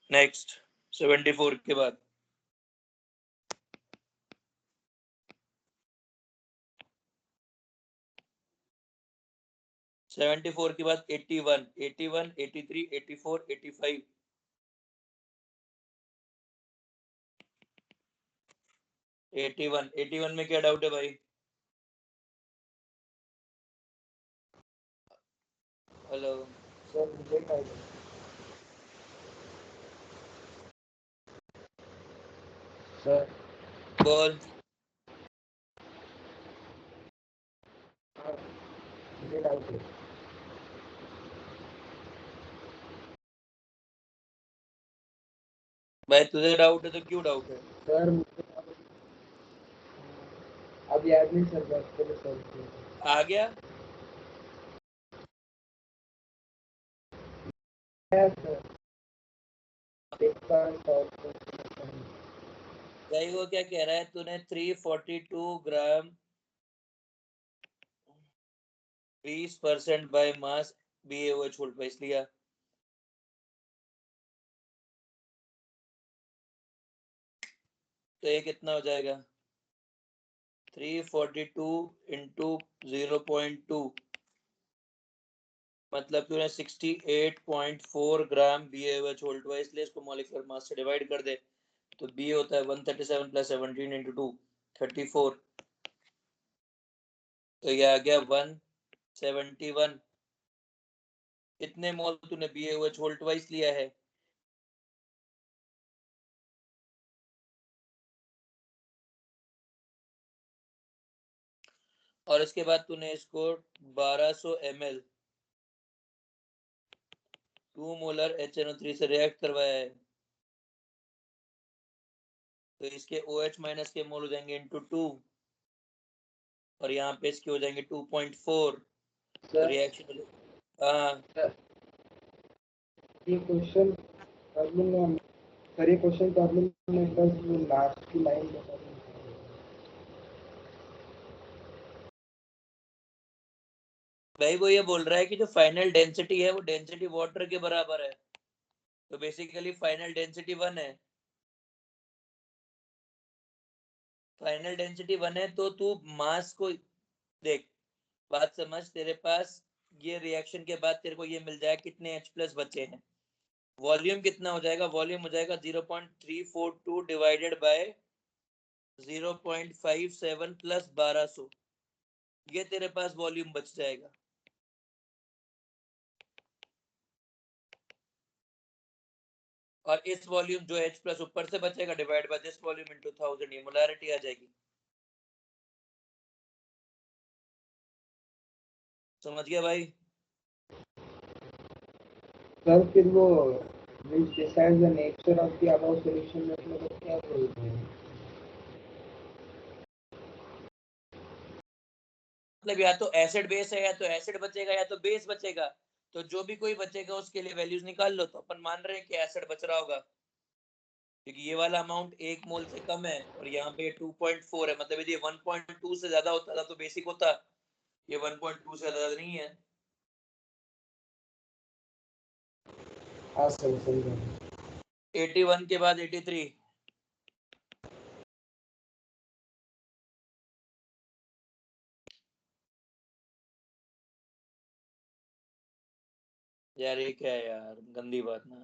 नेक्स्ट 74 के बाद 74 के बाद 81, 81, 83, 84, 85। 81, 81 में क्या डाउट है भाई? हेलो सर मुझे डाउट है। सर बोल। हाँ, मुझे डाउट है। भाई तुझे डाउट है तो क्यों डाउट है? सर मुझे अब याद नहीं सर, बैठ के सॉल्व किया। आ गया सर एक बार सॉल्व करके भाई। वो क्या कह रहा है, तूने 342 ग्राम 20% बाय मास BaOH वोल्ट पे इसलिए तो ये कितना हो जाएगा? 342 इंटू 0.2 मतलब तूने 68.4 ग्राम BaOH वोल्ट हुआ, इसलिए इसको मॉलिक्यूलर मास से डिवाइड कर दे तो B होता है 137 प्लस 17 इंटू 2 34। तो ये आ गया 171। इतने मोल तूने BaOH वोल्ट वाइज लिया है। और इसके बाद तूने इसको 1200 ml 2 मोलर HNO3 से रिएक्ट करवाया है, तो इसके OH माइनस के मोल हो जाएंगे इंटू 2 और यहाँ पे इसके हो जाएंगे 2.4। तो सर रिएक्शन हाँ ये क्वेश्चन प्रॉब्लम सर, ये क्वेश्चन प्रॉब्लम में बस वो लास्ट की लाइन बता दें। भाई वो ये बोल रहा है कि जो फाइनल डेंसिटी है वो डेंसिटी वाटर के बराबर है, तो बेसिकली फाइनल डेंसिटी 1 है। फाइनल डेंसिटी 1 है तो तू मास को देख, बात समझ। तेरे पास ये रिएक्शन के बाद तेरे को ये मिल जाएगा कितने H प्लस बचे हैं। वॉल्यूम कितना हो जाएगा? वॉल्यूम हो जाएगा 0.342 डिवाइडेड बाय 0.57 प्लस 1200। ये तेरे पास वॉल्यूम बच जाएगा। और इस वॉल्यूम जो H प्लस ऊपर से बचेगा divide by this volume into 1000, ये मोलारिटी आ जाएगी। समझ गया भाई? सर फिर वो which decides the nature of the above solution मतलब क्या बोलते हैं? मतलब या तो एसिड बेस है, या तो एसिड बचेगा या तो बेस बचेगा, तो जो भी कोई बचेगा उसके लिए वैल्यूज निकाल लो। तो अपन मान रहे हैं कि एसिड बच रहा होगा, क्योंकि ये वाला अमाउंट 1 मोल से कम है और यहाँ पे 2.4 है, मतलब यदि 1.2 से ज्यादा होता था तो बेसिक होता, ये 1.2 से ज्यादा नहीं है। हाँ सर सही है। 81 के बाद 83। यार ये क्या है यार, गंदी बात ना।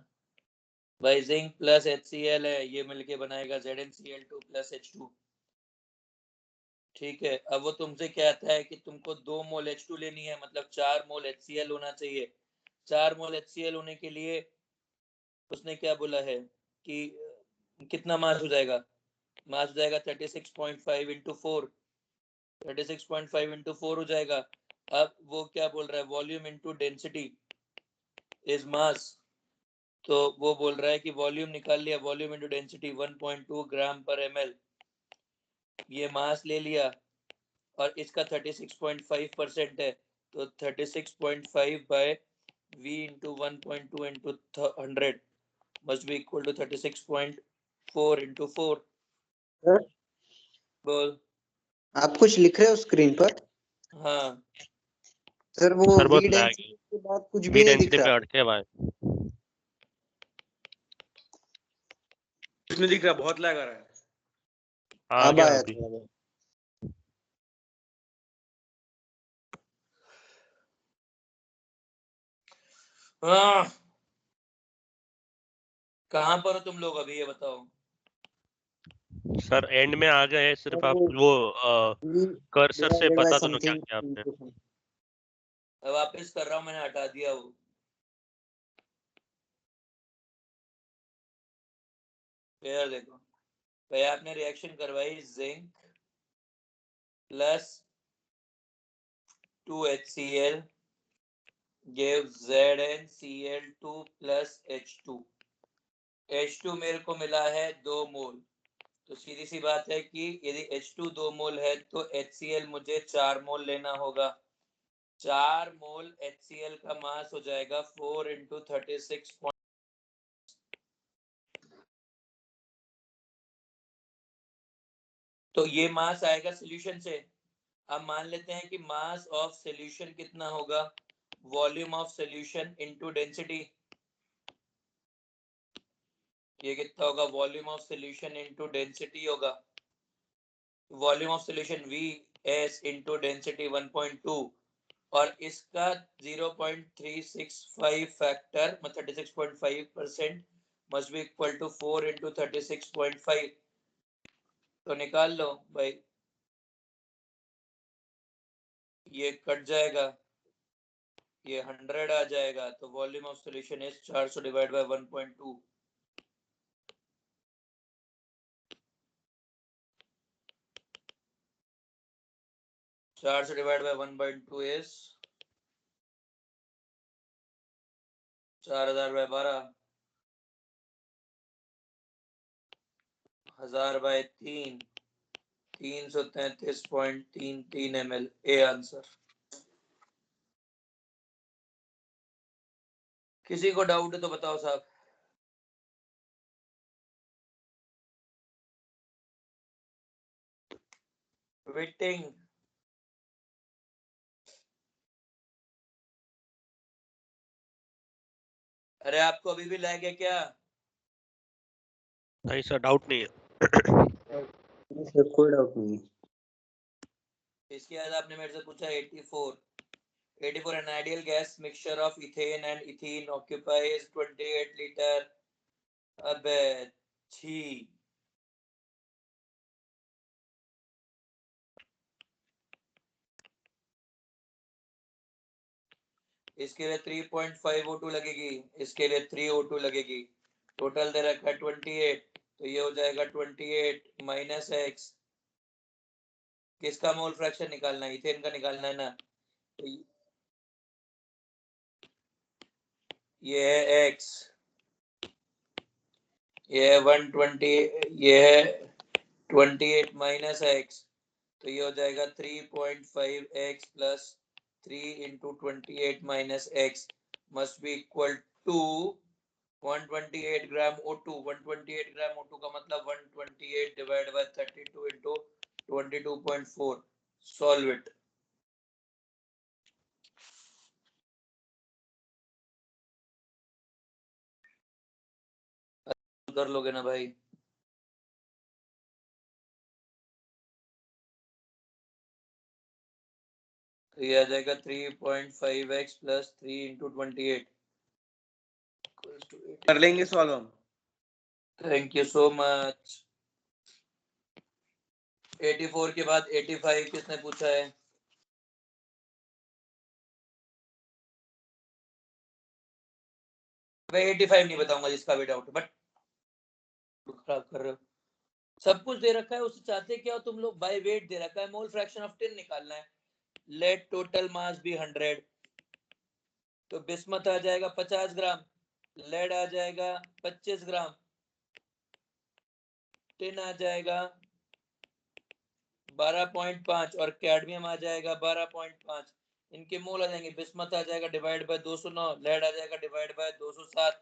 भाई जिंक प्लस HCl है, ये मिलके बनाएगा ZnCl2 प्लस H2। ठीक है, अब वो तुमसे कहता है कि तुमको 2 मोल H2 लेनी है, मतलब 4 मोल HCl होना चाहिए। 4 मोल HCl होने के लिए उसने क्या बोला है कि कितना मास हो जाएगा? मास हो जाएगा 36.5 इंटू 4, 36.5 इंटू 4 हो जाएगा। अब वो क्या बोल रहा है, volume into density is mass. तो वो बोल रहा है कि वॉल्यूम निकाल लिया, वॉल्यूम इंटू डेंसिटी 1.2 ग्राम पर ml, ये मास ले लिया और इसका 36.5% है, तो 36.5 bye V into 1.2 into 100 must be equal to 36.4 into 4. Sir बोल। आप कुछ लिख रहे हो स्क्रीन पर? हाँ सर वो सर बहुत वी लैग है, डेंसिटी के बाद कुछ भी वी नहीं दिख डेंसिटी पे रहा। अटके हुआ है। कुछ नहीं दिख रहा, बहुत लैग आ रहा है। आ अब गया आया अभी। थोड़ा बहुत। हाँ, कहाँ पर हो तुम लोग अभी, ये बताओ। सर एंड में आ गए, सिर्फ सर आप वो वो v कर्सर से डिवाइडेड बाय बता दो ना क्या समथिंग किया आपने। इनटू। अब वापस कर रहा हूँ, मैंने हटा दिया वो। फिर देखो भाई, आपने रिएक्शन करवाई zinc plus 2HCl gave ZnCl2 plus H2। H2 मेरे को मिला है 2 मोल, तो सीधी सी बात है कि यदि H2 2 मोल है तो HCl मुझे 4 मोल लेना होगा। 4 मोल HCl का मास हो जाएगा 4 into 36। तो ये मास आएगा सोल्यूशन से। अब मान लेते हैं कि मास ऑफ सोल्यूशन कितना होगा, volume of solution into density. ये कितना होगा, volume of solution into density होगा। Volume of solution VS into density 1.2 और इसका 0.365 फैक्टर मतलब 36.5% must be equal to 4 into 36.5। तो निकाल लो भाई, ये कट जाएगा, ये 100 आ जाएगा। तो volume of solution is 400 divide by 1.2। चार सौ divide by 1.2 is 4000 by 12, 1000 by 3, 333.33 ml। A answer. किसी को डाउट है तो बताओ साहब। वेटिंग। अरे आपको अभी भी लैग है क्या? नहीं सर, डाउट नहीं है। सर कोई डाउट नहीं है। इसके बाद आपने मेरे से पूछा 84 an ideal gas mixture of ethane and ethene occupies 28 liter। अबे छी, इसके लिए 3.5 O2 लगेगी, इसके लिए 3 O2 लगेगी। टोटल दे रखा है 28, तो ये हो जाएगा 28 माइनस एक्स। किसका मोल फ्रैक्शन निकालना है, इथेन का निकालना है ना। तो ये है एक्स, ये है 120, ये है 28 माइनस एक्स, तो ये हो जाएगा 3.5x plus 3 into 28 minus x must be equal to 128 gram O2। 128 gram O2 का मतलब 128 divide by 32 into 22.4। Solve it. कर लोगे ना भाई? तो ये आ जाएगा 3.5x प्लस 3 into 28 कर लेंगे सॉल्व हम। Thank you so much. 84 के बाद 85 किसने पूछा है? मैं 85 नहीं बताऊंगा जिसका भी डाउट, बट खराब कर रहे हो। सब कुछ दे रखा है, उससे चाहते क्या हो तुम लोग? बाय वेट दे रखा है, मोल फ्रैक्शन ऑफ टिन निकालना है। लेट टोटल मास बी 100, तो बिस्मत आ जाएगा 50 ग्राम, लेड आ जाएगा 25 ग्राम, टिन आ जाएगा 12.5 और कैडमियम आ जाएगा 12.5। इनके मोल आ जाएंगे, बिस्मत आ जाएगा डिवाइड बाय 209, लेड आ जाएगा डिवाइड बाय 207,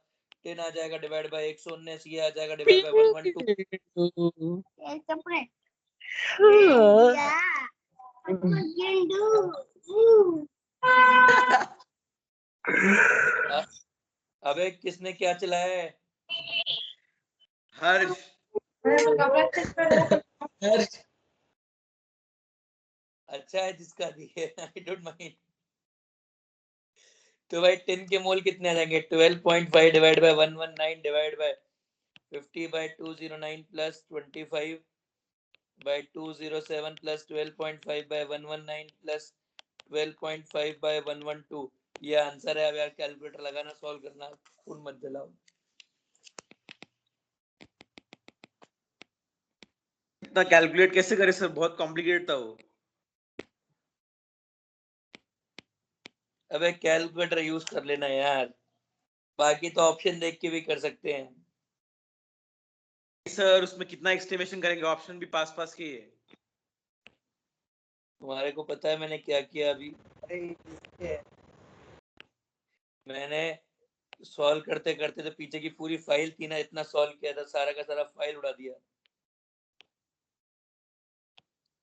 टिन आ जाएगा डिवाइड बाय 119, ये आ जाएगा डिवाइड बाय 112। अबे किसने क्या चलाया है? हर्ष। अच्छा है जिसका दिए, आई डोंट माइंड। तो भाई 10 के मोल कितने आ जाएंगे? 12.5 divide by 119 divide by 50 by 209 plus 25 by 207 plus 12.5 by 119 plus 12.5 by 112। ये आंसर है। अब यार कैलकुलेटर लगाना, सॉल्व करना, खून मत जलाओ। इतना कैलकुलेट कैसे करे सर, बहुत कॉम्प्लिकेटेड था वो। अबे कैलकुलेटर यूज कर लेना यार, बाकी तो ऑप्शन देख के भी कर सकते हैं। सर उसमें कितना एक्सटेमेशन करेंगे, ऑप्शन भी पास पास के ही है। तुम्हारे को पता है मैंने क्या किया अभी? मैंने सॉल्व करते करते तो पीछे की पूरी फाइल थी ना, इतना सॉल्व किया था, सारा का सारा फाइल उड़ा दिया।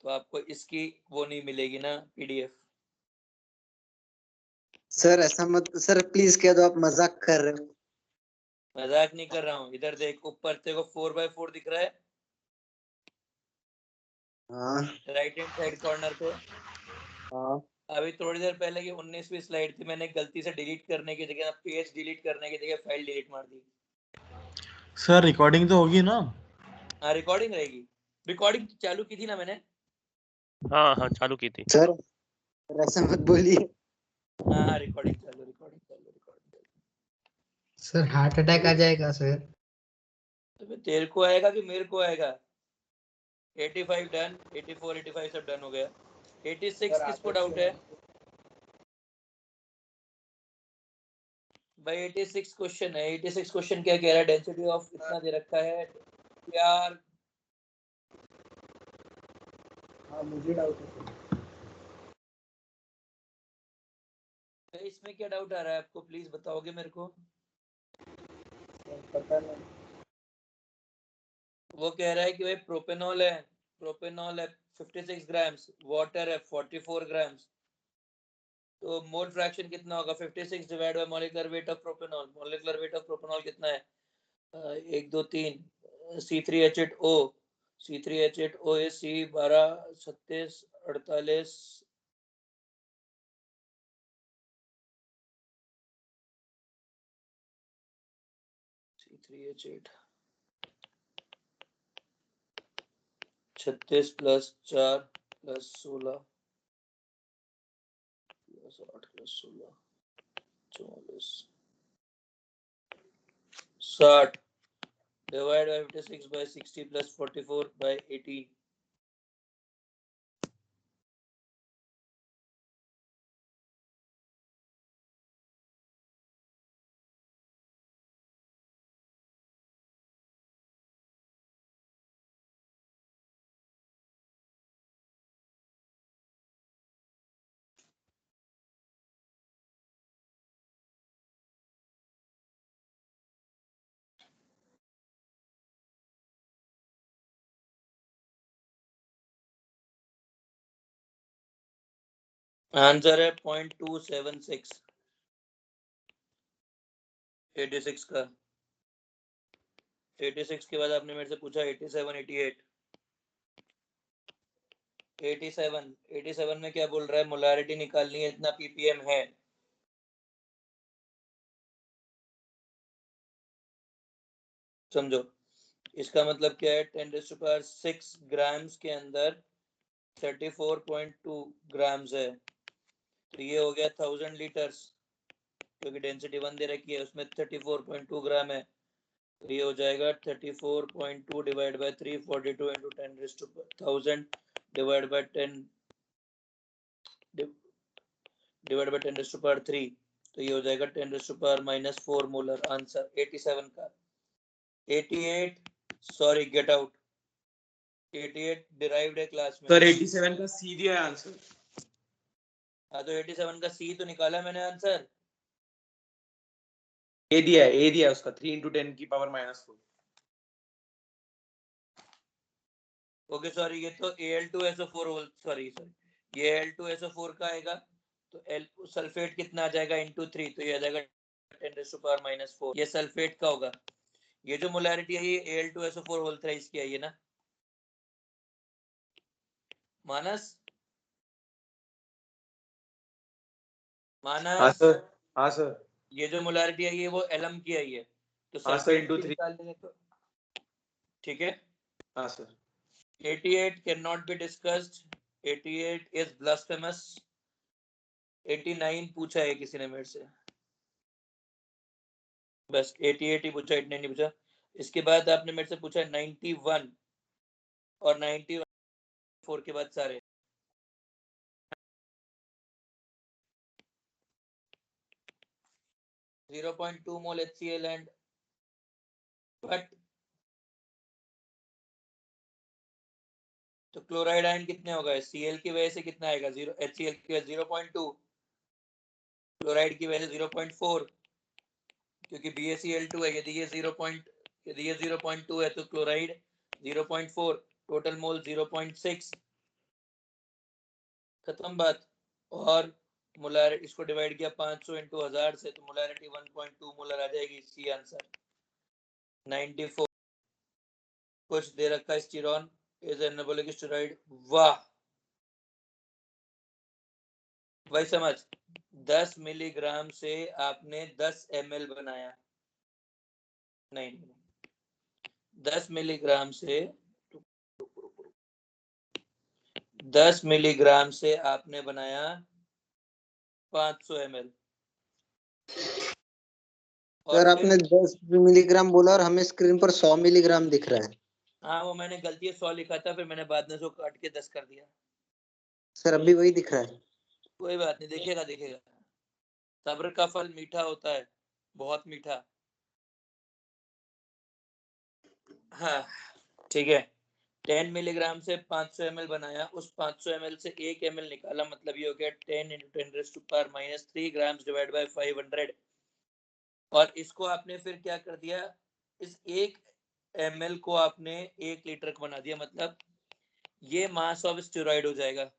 तो आपको इसकी वो नहीं मिलेगी ना, पीडीएफ। सर ऐसा मत सर, प्लीज कह दो आप मजाक कर रहे हो। मजाक नहीं कर रहा हूँ। इधर देख, ऊपर तेरे को 4x4 दिख रहा है? हाँ राइट हैंड साइड कॉर्नर पे। हाँ अभी थोड़ी देर पहले की 19वीं स्लाइड थी, मैंने गलती से डिलीट करने की जगह, पेज डिलीट करने की जगह फाइल डिलीट मार दी। सर रिकॉर्डिंग तो होगी ना? हाँ रिकॉर्डिंग रहेगी। रिकॉर्डिंग चालू की थी ना मैंने? हाँ हाँ चालू की थी। सर ऐसा मत बोलिए। हाँ रिकॉर्डिंग चालू, रिकॉर्डिंग चालू, रिकॉर्डिंग चालू। सर हार्ट अटैक आ जाएगा सर। तो तेरे को आएगा कि मेरे को आएगा? 85 डन, 84 85 सब डन हो गया। 86 किसको डाउट है भाई? 86 क्वेश्चन है। 86 क्वेश्चन क्या कह रहा है? डेंसिटी ऑफ इतना दे रखा है यार। हाँ मुझे डाउट है भाई इसमें क्या डाउट आ रहा है आपको? प्लीज बताओगे मेरे को। सर, पता नहीं। वो कह रहा है कि भाई प्रोपेनॉल है, प्रोपेनॉल है 56 ग्राम्स, वाटर है 44 ग्राम्स। तो मोल फ्रैक्शन कितना होगा? 56 divide by molecular weight of propanol. Molecular weight of propanol कितना है? 1 2 3 C3H8O, C3H8O is C12 37 48 C3H8 36 plus 4 plus 16 plus 8 plus 16 44 60 divide by 56 by 60 plus 44 by 18। Answer है 0.276 86 का। 86 के बाद आपने मेरे से पूछा 87 88। 87 में क्या बोल रहा है? मोलारिटी निकालनी है, इतना पीपीएम है। समझो इसका मतलब क्या है? 10⁶ ग्राम्स के अंदर 34.2 ग्राम्स है। तो ये हो गया 1000 लीटर्स, क्योंकि डेंसिटी 1 दे रखी है, उसमें 34.2 ग्राम है। तो ये हो जाएगा 34.2 divide by 342 into 10⁻1000 divide by 10 divide by 10⁻3। तो ये हो जाएगा 10⁻⁻4 मोलर। आंसर 87 का। 88 सॉरी गेट आउट। 88 डिराइव्ड है क्लास में। सर 87 का सी दिया है आंसर। हाँ तो 87 का सी तो निकाला मैंने आंसर। ए दिया है उसका 3 into 10 की पावर -4। ओके सॉरी, ये तो Al2SO4 सॉरी ये Al2SO4 का आएगा, तो एल सल्फेट कितना आ जाएगा इंटू 3, तो ये आ जाएगा 10⁻⁻⁴। ये सल्फेट का होगा। ये जो मोलैरिटी है ये Al2SO4 होल थ्राइस की आई है ना मानस? हाँ मानस सर, हाँ सर, ये जो मोलैरिटी आई है वो एलम की आई है, तो हाँ सर, सल्फेट into की 3। निकाल देंगे तो ठीक है। हाँ sir. 88 cannot be discussed, 88 is blasphemous। 89 पूछा है किसी ने मेरे से, बस 88 ही पूछा, 89 नहीं पूछा। इसके बाद आपने मेरे से पूछा 91 और 94 के बाद सारे। .2 मोल HCl एंड बट तो क्लोराइड आयन कितने होगा? Cl की वजह से कितना आएगा? 0, HCl की वजह 0.2, क्लोराइड की वजह से 0.4, क्योंकि BaCl2 है। यदि ये 0.2 है तो क्लोराइड 0.4, टोटल मोल 0.6, खत्म बात। और मोलैरिटी इसको डिवाइड किया 500 इंटू 1000 से, तो मोलैरिटी 1.2 मोलर आ जाएगी। C answer 94। कुछ दे रखा है स्टीरॉन इज एनाबॉलिक स्टेरॉइड। वाह भाई समझ, 10 मिलीग्राम से आपने 10 ml बनाया, नहीं 10 मिलीग्राम से 10 मिलीग्राम से आपने बनाया 500 ml। सर आपने 10 मिलीग्राम बोला और हमें स्क्रीन पर 100 मिलीग्राम दिख रहा है। हाँ वो मैंने गलती से 100 लिखा था, फिर मैंने बाद में 100 काट के 10 कर दिया। सर अभी वही दिख रहा है। कोई बात नहीं, देखेगा देखेगा। सब्र का फल मीठा होता है, बहुत मीठा। हाँ ठीक है। 10 मिलीग्राम से 500 ml बनाया, उस 500 ml से 1 ml निकाला, मतलब ये हो गया 10 × 10⁻³ ग्राम्स डिवाइड बाय 500। और इसको आपने फिर क्या कर दिया, इस 1 ml को आपने 1 लीटर का बना दिया, मतलब ये मास ऑफ स्टेरॉइड हो जाएगा।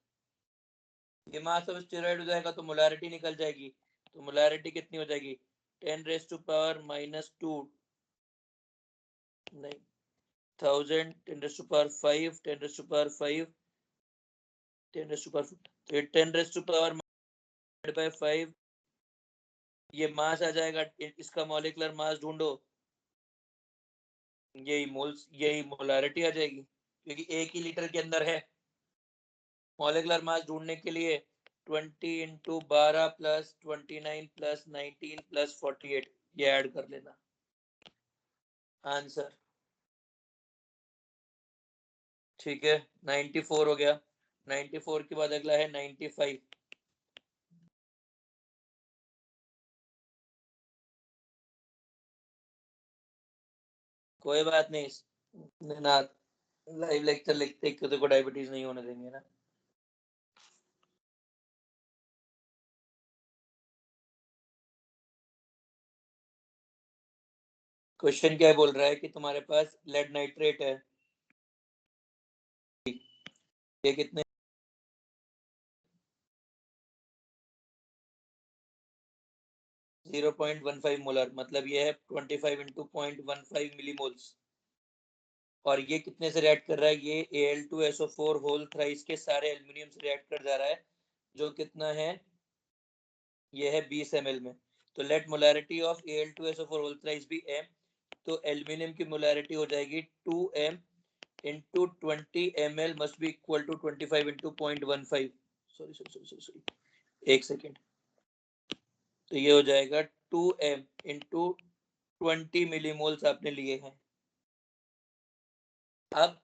ये मास ऑफ स्टेरॉइड हो जाएगा तो मोलैरिटी निकल जाएगी। तो मोलैरिटी कितनी हो जाएगी? 10⁻⁻2 नहीं 1000 10⁻⁵ 10⁻⁵ 10⁻⁵ तो 10⁻⁵ ये मास आ जाएगा। इसका मॉलिक्यूलर मास ढूंढो, यही मोल्स, यही मोलैरिटी आ जाएगी, क्योंकि 1 ही लीटर के अंदर है। मॉलिक्यूलर मास ढूंढने के लिए 20 × 12 + 29 + 19 + 48 ये ऐड कर लेना, आंसर ठीक है। 94 हो गया। 94 के बाद अगला है 95। कोई बात नहीं ना, लाइव लेक्चर लिखते किसी को डायबिटीज नहीं होने देंगे ना। क्वेश्चन क्या बोल रहा है कि तुम्हारे पास लेड नाइट्रेट है, ये कितने 0.15 मोलर, मतलब ये है 25 × 0.15 मिलीमोल्स। और ये कितने से रिएक्ट कर रहा है? ये Al2SO4 होल थ्राइस के सारे एल्यूमिनियम से रिएक्ट कर जा रहा है, जो कितना है? ये है 20 ml में। तो let molarity of Al2SO4 whole thrice भी m, तो एल्यूमिनियम की मोलैरिटी हो जाएगी 2m into 20 ml must be equal to 25 into 0.15। Sorry एक सेकेंड। तो ये हो जाएगा 2m into 20 मिलीमोल्स आपने लिए हैं। अब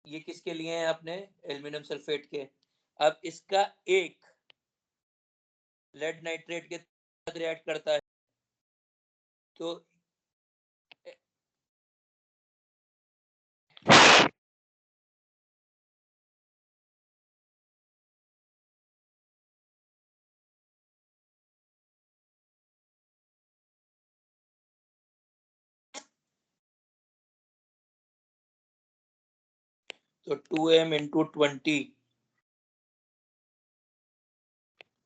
ये किसके लिए हैं आपने? एल्यूमिनियम सल्फेट के। अब इसका एक लेड नाइट्रेट के साथ रिएक्ट करता है, तो तो 2m into 20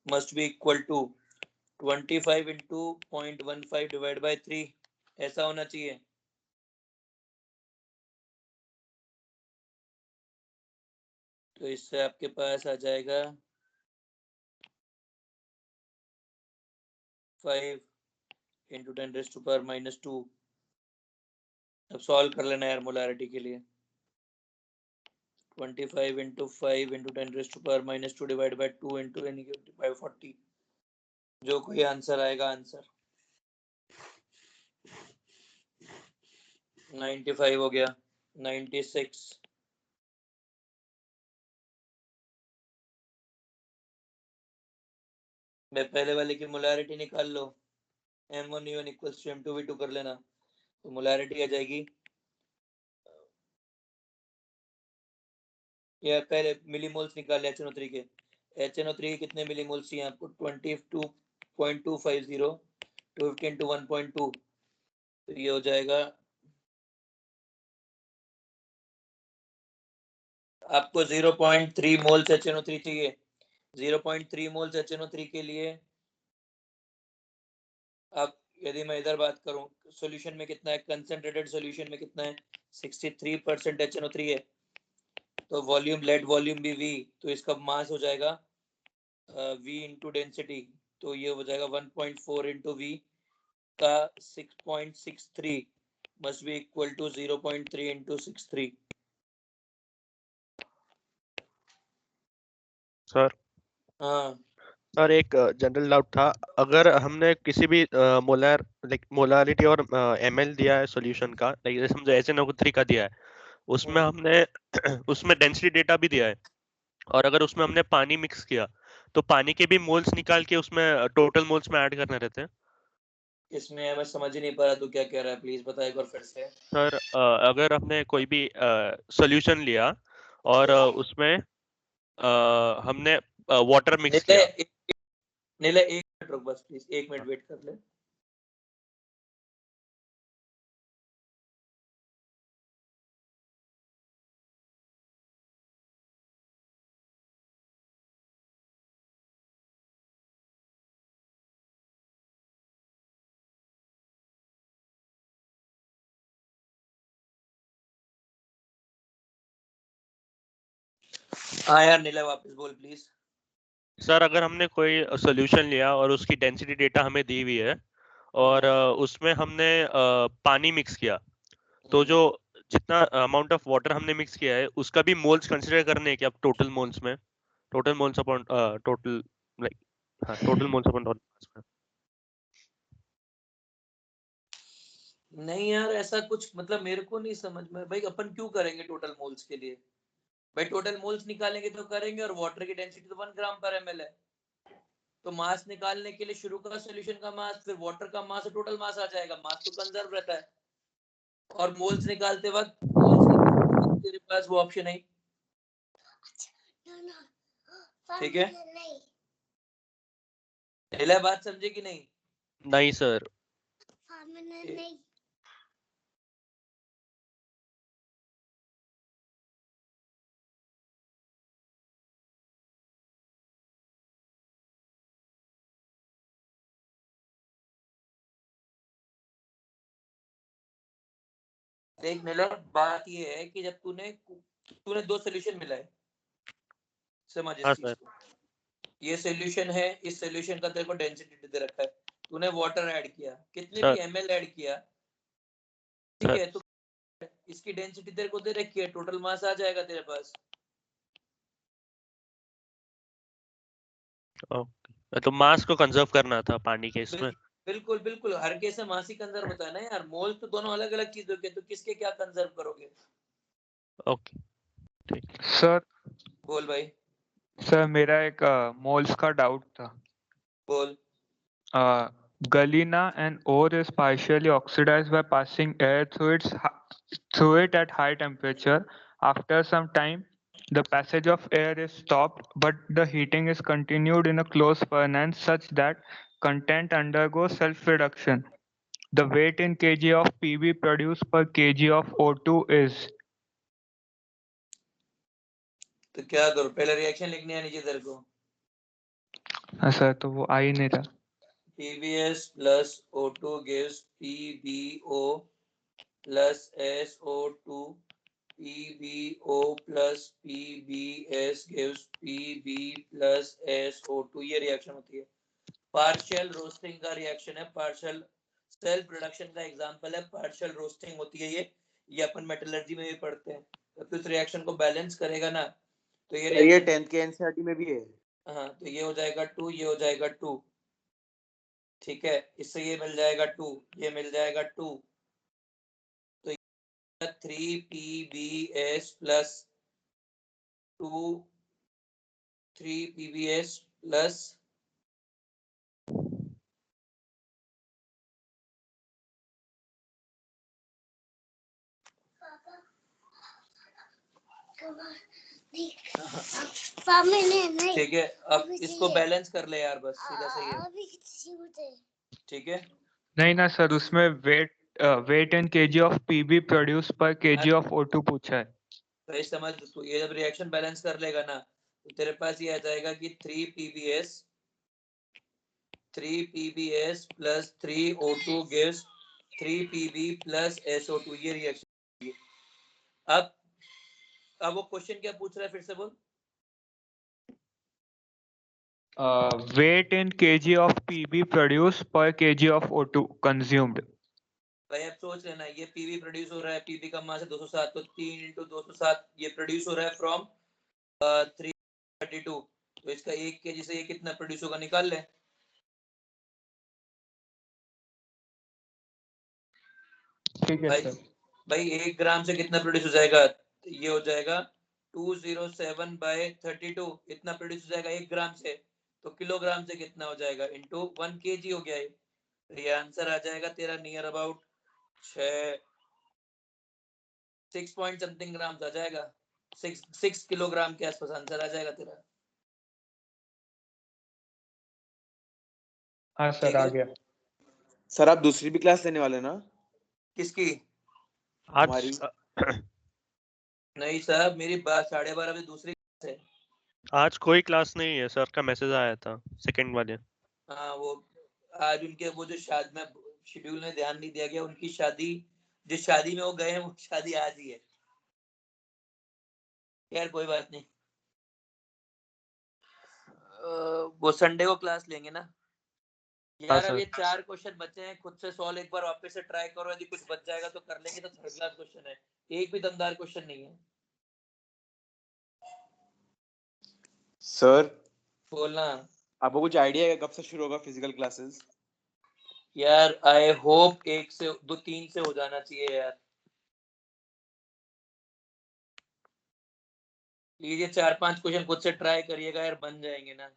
must be equal to 25 into 0.15 divided by 3, ऐसा होना चाहिए। तो इससे आपके पास आ जाएगा 5 into 10 raised to power minus 2। अब सॉल्व कर लेना यार मोलारिटी के लिए। 25 into 5 into 10 raised to power minus 2 divided by 2 into n by 40, जो कोई आंसर आएगा आंसर 95 हो गया, 96। मैं पहले वाले की मोलारिटी निकाल लो, M1U1 equals to M2V2 कर लेना, तो मोलारिटी आ जाएगी, या पहले मिलीमोल्स निकाल ले HNO3 के। HNO3 के कितने मिलीमोल्स चाहिए आपको? 22.250 250 into 1.2, तो ये हो जाएगा आपको 0.3 मोल्स HNO3 चाहिए। 0.3 मोल्स HNO3 के लिए अब यदि मैं इधर बात करूं, सॉल्यूशन में कितना है, कंसंट्रेटेड सॉल्यूशन में कितना है, 63% HNO3 है, तो वॉल्यूम लेट वॉल्यूम भी V, तो इसका मास हो जाएगा V इंटू डेंसिटी, तो ये हो जाएगा 1.4 इंटू V का 6.63 must be equal to 0.3 into 63। Sir हाँ सर एक जनरल डाउट था, अगर हमने किसी भी मोलारिटी और ml दिया है सॉल्यूशन का, लाइक जैसे समझो HNO3 का दिया है, उसमें हमने उसमें डेंसिटी डेटा भी दिया है, और अगर उसमें हमने पानी मिक्स किया तो पानी के भी मोल्स निकाल के उसमें टोटल मोल्स में ऐड करने रहते हैं। इसमें मैं समझ ही नहीं पा रहा तू क्या कह रहा है, प्लीज बता एक बार फिर से। सर अगर हमने कोई भी सॉल्यूशन लिया और उसमें हमने वाटर मिक्स किया। नीले एक मिनट रुक बस प्लीज, एक मिनट वेट कर ले। हाँ यार नीला वापस बोल प्लीज। सर अगर हमने कोई सॉल्यूशन लिया और उसकी डेंसिटी डेटा हमें दी हुई है और उसमें हमने पानी मिक्स किया, तो जो जितना अमाउंट ऑफ वाटर हमने मिक्स किया है उसका भी मोल्स कंसीडर करने हैं कि अब टोटल मोल्स में, total moles upon total, like हाँ टोटल मोल्स अपॉन टोटल। नहीं यार ऐसा कुछ मतलब मेरे को नहीं समझ में भाई, अपन क्यों करेंगे टोटल मोल्स के लिए? भाई टोटल मोल्स निकालेंगे तो करेंगे, और वाटर की डेंसिटी तो 1 ग्राम पर ml है, तो मास निकालने के लिए शुरू का सॉल्यूशन का मास, फिर वाटर का मास और टोटल मास आ जाएगा, मास तो कंजर्व रहता है। और मोल्स निकालते वक्त तेरे पास वो ऑप्शन है, ठीक है? पहला बात समझे कि नहीं? नहीं सर। नहीं देख नीला, बात ये है कि जब तूने दो सॉल्यूशन मिलाए, समझ इस हाँ चीज सर। को, ये सॉल्यूशन है, इस सॉल्यूशन का तेरे को डेंसिटी दे रखा है, तूने वाटर ऐड किया, कितने भी ml ऐड किया, ठीक है, तो इसकी डेंसिटी तेरे को दे रखी है, टोटल मास आ जाएगा तेरे पास। ओके, तो मास को कंजर्व करना था पानी के इसमें। बिल्कुल बिल्कुल, हर केस में मास ही कंजर्व होता है ना यार, मोल तो दोनों अलग अलग चीजों के, तो किसके क्या कंजर्व करोगे? ओके ठीक। सर बोल भाई। सर मेरा एक मोल्स का डाउट था। बोल। Galena and ore is partially oxidized by passing air through it at high temperature. After some time, the passage of air is stopped, but the heating is continued in a closed furnace such that content undergoes self-reduction. The weight in kg of Pb produced per kg of O2 is. तो क्या करो, पहले reaction लिखनी आनी चाहिए तेरे को। हाँ सर, तो वो आ ही नहीं रहा। PbS plus O2 gives PbO plus SO2. PbO plus PbS gives Pb plus SO2। ये रिएक्शन होती है। पार्शियल रोस्टिंग का रिएक्शन है, पार्शियल सेल प्रोडक्शन का एग्जांपल है, पार्शियल रोस्टिंग होती है ये अपन मेटलर्जी में भी पढ़ते हैं। तो इस रिएक्शन को बैलेंस करेगा ना, तो ये ये 10th के एनसीईआरटी में भी है। हाँ, तो ये हो जाएगा 2, ये हो जाएगा 2, ठीक है। इससे ये मिल जाएगा 2, ये मिल जाएगा 2, तो 3PbS plus 3PbS plus ठीक है। अब इसको बैलेंस कर ले यार, बस सीधा सही है, ठीक है। नहीं ना सर, उसमें weight and kg of PB produce per kg of O2 पूछा है। तो समझ तू, ये जब रिएक्शन बैलेंस कर लेगा ना, तो तेरे पास ये आ जाएगा कि 3PbS plus 3O2 gives 3Pb plus SO2। ये रिएक्शन। अब वो क्वेश्चन क्या पूछ रहा है, फिर से बोल। Weight in kg of Pb produced per kg of O2 consumed। भाई अब सोच लेना, ये पीवी प्रोड्यूस हो रहा है, पीवी का मास है 207, तो 3 × 207 ये प्रोड्यूस हो रहा है फ्रॉम 332, तो इसका 1 kg से ये कितना प्रोड्यूस होगा निकाल ले। ठीक है सर। भाई 1 ग्राम से कितना प्रोड्यूस हो जाएगा, ये हो जाएगा 207/32, इतना प्रोड्यूस हो जाएगा 1 ग्राम से। तो किलोग्राम से कितना हो जाएगा, इनटू 1 kg हो गया है। तो ये आंसर आ जाएगा तेरा नियर अबाउट 6 पॉइंट समथिंग ग्राम आ जाएगा, 6 किलोग्राम के आसपास आंसर आ जाएगा तेरा। हाँ सर, आ गया। सर आप दूसरी भी क्लास लेने वाले ना? किसकी? हमारी। नहीं साहब, मेरी 12:30 बजे दूसरी क्लास है। आज कोई क्लास नहीं है, सर का मैसेज आया था सेकंड वाले। हाँ, वो आज उनके वो जो शादी में शेड्यूल में ध्यान नहीं दिया गया, उनकी शादी जिस शादी में वो गए हैं वो शादी आज ही है। यार कोई बात नहीं, वो संडे को क्लास लेंगे ना यार। अब ये 4 क्वेश्चन बचे हैं, खुद से सॉल्व एक बार वापस से ट्राई करो, यदि कुछ बच जाएगा तो कर लेंगे। तो थर्ड क्लास क्वेश्चन है, एक भी दमदार क्वेश्चन नहीं है। सर बोलना। आपको कुछ आइडिया है कब से शुरू होगा फिजिकल क्लासेस? यार आई होप 1 से 2-3 से हो जाना चाहिए यार। लीजिए 4-5 क्वेश्चन खुद से ट्राई करिएगा यार, बन जाएंगे ना।